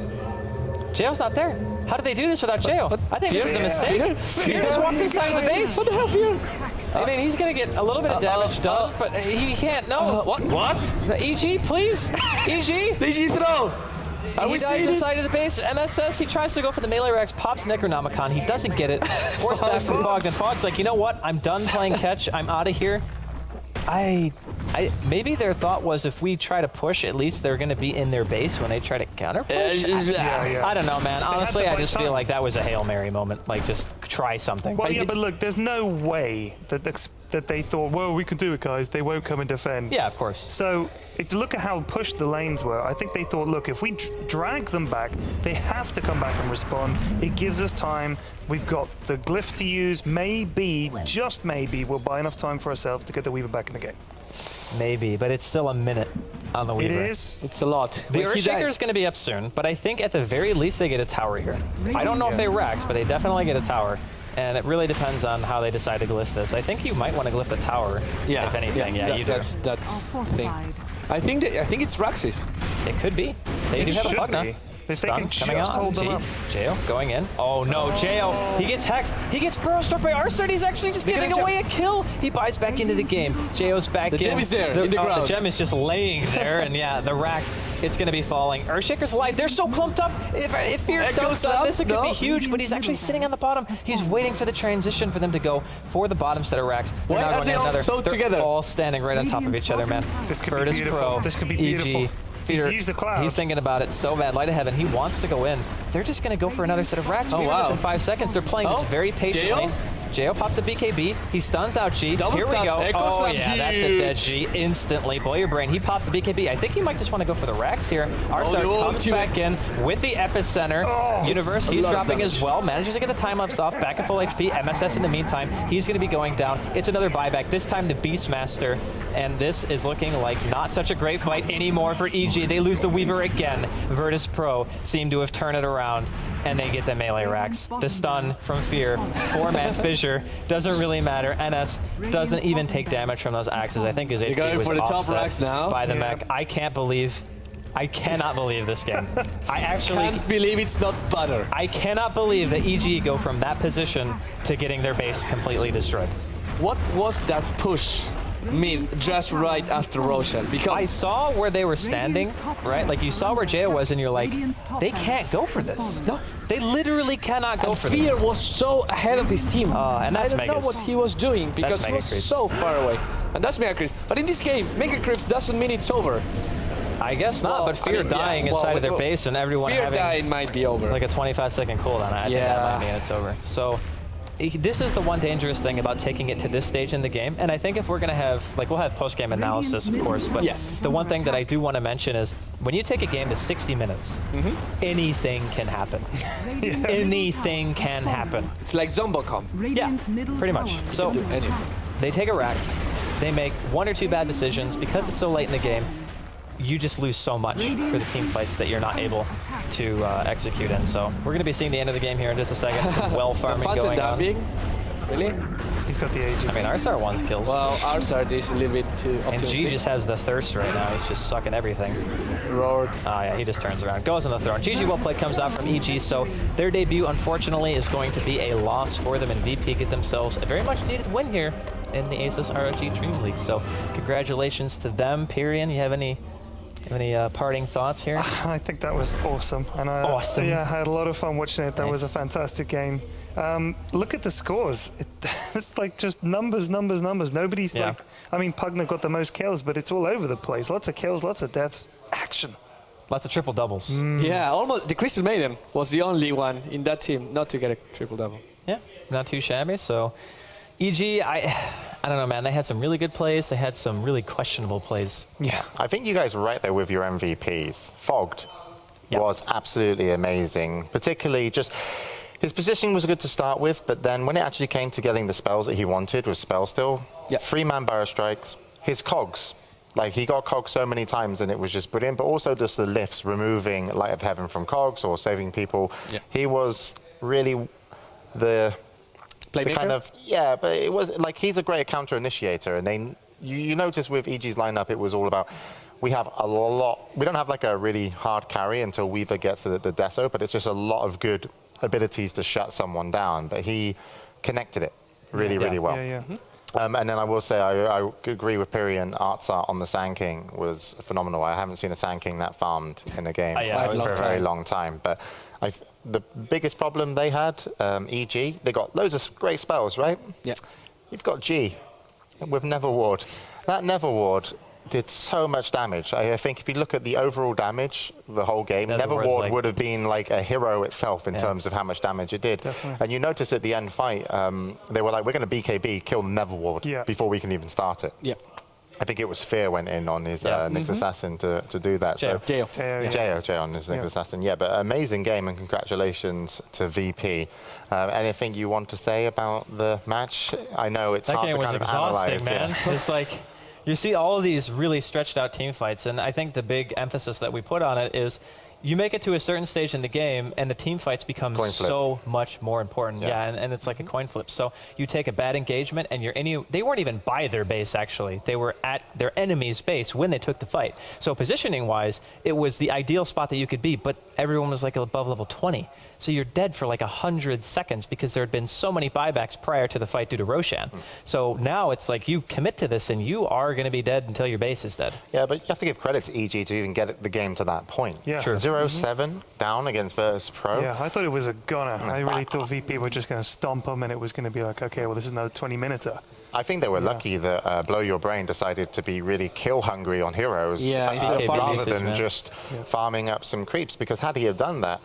Jail's not there. How did they do this without Jail? but I think this is a mistake. Fear just walks inside of the base. What the hell, Fear? I mean, he's gonna get a little bit of damage done, but he can't. No. What? EG, please. EG. Did you throw? Are He we dies seeing it? inside of the base. MS says he tries to go for the melee Rex, pops Necronomicon. He doesn't get it. Force that from Fog. And Fog's like, you know what? I'm done playing catch. I'm out of here. Maybe their thought was if we try to push, at least they're going to be in their base when they try to counter push. Yeah. I don't know, man. Honestly, to I buy just feel time. like that was a Hail Mary moment. Like, just try something. Well, yeah, but look, there's no way that they thought, well, we can do it, guys. They won't come and defend. Yeah, of course. So if you look at how pushed the lanes were, I think they thought, look, if we drag them back, they have to come back and respond. It gives us time. We've got the glyph to use. Maybe, just maybe, we'll buy enough time for ourselves to get the Weaver back in the game. Maybe, but it's still a minute on the It Weaver. is. It's a lot. The Wait, he died. Earthshaker is going to be up soon, but I think at the very least they get a tower here. I don't know if they Rax, but they definitely get a tower. And it really depends on how they decide to glyph this. I think you might want to glyph the tower, Yeah. if anything. Yeah, that- you do. That's Are the thing. fortified. I think it's Raxis. It could be. They It do have a should Pugna. be. They Stun can coming just out. hold them up. Jail going in. Oh no, Jail. He gets hexed. He gets burrow struck by Arsene. He's actually just They're giving gonna away a kill. He buys back into the game. Jail's back The in. gem is there, in the The ground. gem is just laying there, and yeah, the racks, it's going to be falling. Earthshaker's alive. They're so clumped up. If Fear Echo dumps on slap? this, it could be No. huge, but he's actually sitting on the bottom. He's waiting for the transition for them to go for the bottom set of racks. They're Why not are going they all another. so They're together? all standing right on top of each other, man. This could be Virtus beautiful. Pro, This could be EG, beautiful. Fear, He's used the cloud. He's thinking about it so bad. Light of Heaven, he wants to go in. They're just going to go for another set of racks. Oh, We're wow. within 5 seconds. They're playing this Oh, very patiently. Jail? Pops the BKB. He stuns out G. Double Here we stun. go. Echo Oh, slap, yeah, that's a dead huge. G instantly. Blow your brain. He pops the BKB. I think he might just want to go for the racks here. Arsar the comes ultimate. back in with the epicenter. Universe, he's a lot of dropping damage. as well. Manages to get the time lapse off. Back at full HP. MSS in the meantime. He's going to be going down. It's another buyback. This time the Beastmaster. And this is looking like not such a great fight anymore for EG. They lose the Weaver again. Virtus Pro seem to have turned it around. And they get the melee racks. The stun from Fear. 4-man fissure. Doesn't really matter. NS doesn't even take damage from those axes. I think his HP going was for the top offset racks now? by the Yeah. mech. I cannot believe this game. I actually Can't believe it's not butter. I cannot believe that EG go from that position to getting their base completely destroyed. What was that push mid just right after Roshan? I Because saw where they were standing, right? Like you saw where Jaya was and you're like, they can't go for this. No. They literally cannot go and for Fear this. was so ahead of his team. And that's I don't know Megas. what he was doing because he Mega was Creeps. so far away. And that's Mega Creeps. But in this game, Mega Creeps doesn't mean it's over. I guess not, Well, but Fear I mean, yeah, dying well, inside of their well, base and everyone Fear having dying might be over. like a 25-second cooldown. I think that Yeah. might mean it's over. So this is the one dangerous thing about taking it to this stage in the game. And I think if we're going to have, like, we'll have post-game analysis, of course. But Yes. the one thing that I do want to mention is when you take a game to 60 minutes, anything can happen. Anything can happen. It's like Zombocom. Yeah, pretty much. So Do anything. they take a Rax, they make 1 or 2 bad decisions because it's so late in the game. you just lose so much for the team fights that you're not able to execute in. So we're going to be seeing the end of the game here in just a second. Some well farming going on. Really? He's got the ages. I mean, Arsar wants kills. Well, Arsar is a little bit too and optimistic. G just has the thirst right now. He's just sucking everything. Roared. Oh yeah, he just turns around, goes on the throne. GG well played comes out from EG, so their debut, unfortunately, is going to be a loss for them, and VP get themselves a very much needed win here in the ASUS ROG DreamLeague. So congratulations to them. Pyrian, you have any parting thoughts here? I think that was awesome. And Awesome. Yeah, I had a lot of fun watching it. That was a Nice. fantastic game. Look at the scores. It's like just numbers. Nobody's Yeah. like, I mean, Pugner got the most kills, but it's all over the place. Lots of kills, lots of deaths. Action. Lots of triple doubles. Yeah, almost. The Crystal Maiden was the only one in that team not to get a triple-double. Yeah, not too shabby. So EG, I don't know, man. They had some really good plays. They had some really questionable plays. Yeah. I think you guys are right there with your MVPs. Fogged Yep. was absolutely amazing, particularly just his positioning was good to start with, but then when it actually came to getting the spells that he wanted with Spell Still, Yep. 3-man Barrow Strikes, his cogs. Like, he got cogs so many times and it was just brilliant, but also just the lifts, removing Light of Heaven from cogs or saving people. Yeah. He was really the Playmaker? kind of, yeah, but it was like he's a great counter initiator, and you notice with EG's lineup, it was all about, we have a lot, we don't have like a really hard carry until Weaver gets to the Deso, but it's just a lot of good abilities to shut someone down, but he connected it really well. Yeah. And then I will say, I agree with Pyrian. Arts art on the Sand King was phenomenal. I haven't seen a Sand King that farmed in a game yeah, for a very long time. But the biggest problem they had, EG, they got loads of great spells, right? Yeah. You've got G with Never Ward. That Never Ward did so much damage. I think if you look at the overall damage, the whole game, Never Ward's Ward like- would have been like a hero itself in Yeah. terms of how much damage it did. Definitely. And you notice at the end fight, they were like, we're going to BKB, kill Never Ward Yeah. before we can even start it. Yeah. I think it was Fear went in on his Yeah. Nyx Assassin to do that. Jail. So Jail. J on his Nyx Yeah. Assassin. Yeah, but amazing game and congratulations to VP. Anything you want to say about the match? I know it's That hard game to was kind of exhausting, analyze. man. Yeah. It's like you see all of these really stretched out team fights, and I think the big emphasis that we put on it is you make it to a certain stage in the game, and the team fights become Coin flip. so much more important. Yeah. Yeah, and it's like a coin flip. So you take a bad engagement, and they weren't even by their base, actually. They were at their enemy's base when they took the fight. So positioning-wise, it was the ideal spot that you could be, but everyone was like above level 20. So you're dead for like 100 seconds because there had been so many buybacks prior to the fight due to Roshan. So now it's like you commit to this, and you are going to be dead until your base is dead. Yeah, but you have to give credit to EG to even get the game to that point. Yeah. Sure. 0-7 down against Virtus Pro. Yeah, I thought it was a goner. I really thought VP were just going to stomp him, and it was going to be like, okay, well, this is another 20-minuter. I think they were lucky that Blow Your Brain decided to be really kill hungry on heroes instead of farming. rather than Yeah. just farming up some creeps. Because had he have done that,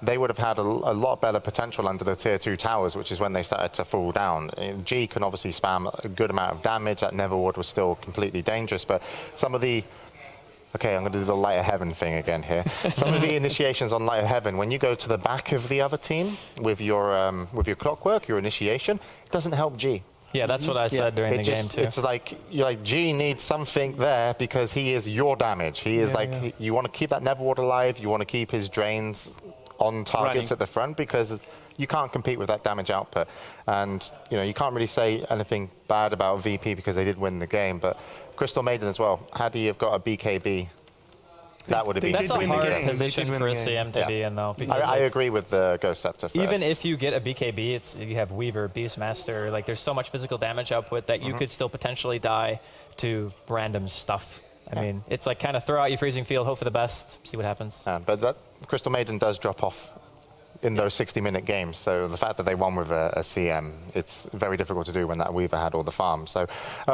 they would have had a lot better potential under the tier 2 towers, which is when they started to fall down. G can obviously spam a good amount of damage. That Never Ward was still completely dangerous, but some of the okay, I'm going to do the Light of Heaven thing again here. Some of the initiations on Light of Heaven, when you go to the back of the other team with your clockwork, your initiation, it doesn't help G. Yeah, that's what I said during the game, too. It's like, you're like, G needs something there because he is your damage. He is you want to keep that Never Ward alive, you want to keep his drains on targets Running. at the front because you can't compete with that damage output. And, you can't really say anything bad about VP because they did win the game, but Crystal Maiden as well, had he have got a BKB, that would have been That's did a win the hard game. They position did win for a the game. CM to be in, though. Because I agree with the Ghost Scepter first. even if you get a BKB, you have Weaver, Beastmaster, like there's so much physical damage output that you could still potentially die to random stuff. I mean, it's like kind of throw out your freezing field, hope for the best, see what happens. But that Crystal Maiden does drop off in those 60-minute games. So the fact that they won with a CM, it's very difficult to do when that Weaver had all the farms. So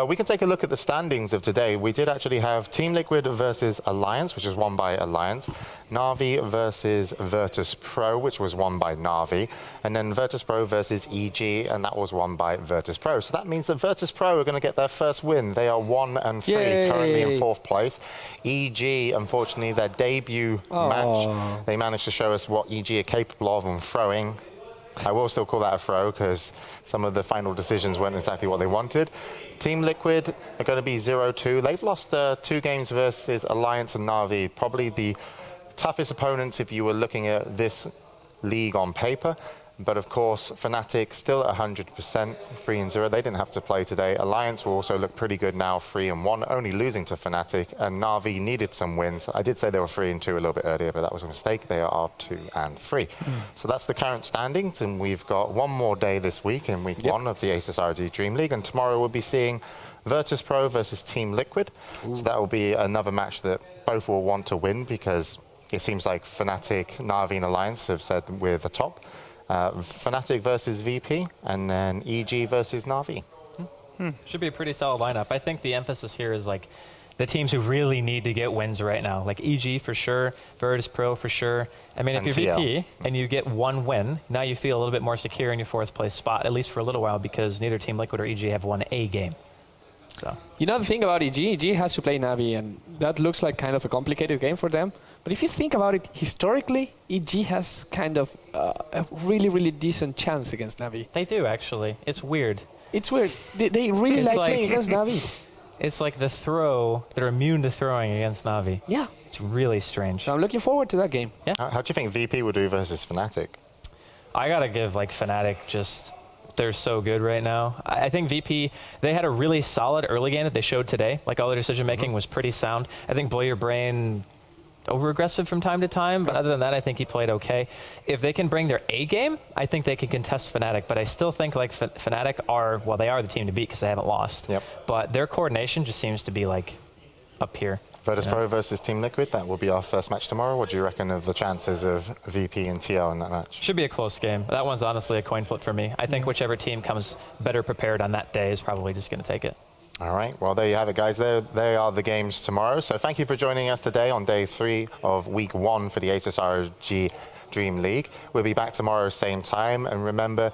we can take a look at the standings of today. We did actually have Team Liquid versus Alliance, which was won by Alliance. Na'Vi versus Virtus Pro, which was won by Na'Vi. And then Virtus Pro versus EG, and that was won by Virtus Pro. So that means that Virtus Pro are going to get their first win. They are 1-3, currently in 4th place. EG, unfortunately, their debut match, they managed to show us what EG are capable of on throwing. I will still call that a throw because some of the final decisions weren't exactly what they wanted. Team Liquid are going to be 0-2. They've lost 2 games versus Alliance and Na'Vi, probably the toughest opponents if you were looking at this league on paper. But of course, Fnatic still at 100%, 3-0. They didn't have to play today. Alliance will also look pretty good now, 3-1, only losing to Fnatic. And Na'Vi needed some wins. I did say they were 3-2 a little bit earlier, but that was a mistake. They are 2-3. So that's the current standings. And we've got one more day this week in week 1 of the ASUS ROG DreamLeague. And tomorrow we'll be seeing Virtus.pro versus Team Liquid. So that will be another match that both will want to win because it seems like Fnatic, Na'Vi, and Alliance have said we're the top. Fnatic versus VP, and then EG versus Na'Vi. Should be a pretty solid lineup. I think the emphasis here is like the teams who really need to get wins right now. Like EG for sure, Virtus.pro for sure. I mean, if you're VP and you get 1 win, now you feel a little bit more secure in your 4th place spot, at least for a little while, because neither Team Liquid or EG have won a game. So. You know the thing about EG has to play Na'Vi, and that looks like kind of a complicated game for them. But if you think about it, historically, EG has kind of a really, really decent chance against Na'Vi. They do, actually. It's weird. It's weird. They really like playing against Na'Vi. It's like the throw. They're immune to throwing against Na'Vi. Yeah. It's really strange. So I'm looking forward to that game. Yeah. How do you think VP will do versus Fnatic? I got to give like Fnatic just... They're so good right now. I think VP, they had a really solid early game that they showed today. Like all their decision making was pretty sound. I think Blow Your Brain over-aggressive from time to time, but other than that, I think he played okay. If they can bring their A game, I think they can contest Fnatic, but I still think like Fnatic are, well, they are the team to beat because they haven't lost. Yep. But their coordination just seems to be like up here. Virtus.pro versus Team Liquid, that will be our first match tomorrow. What do you reckon of the chances of VP and TL in that match? Should be a close game. That one's honestly a coin flip for me. I think whichever team comes better prepared on that day is probably just going to take it. All right, well, there you have it, guys. They are the games tomorrow. So thank you for joining us today on day 3 of week 1 for the ASUS ROG DreamLeague. We'll be back tomorrow, same time. And remember,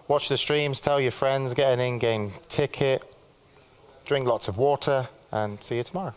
watch the streams, tell your friends, get an in-game ticket, drink lots of water, and see you tomorrow.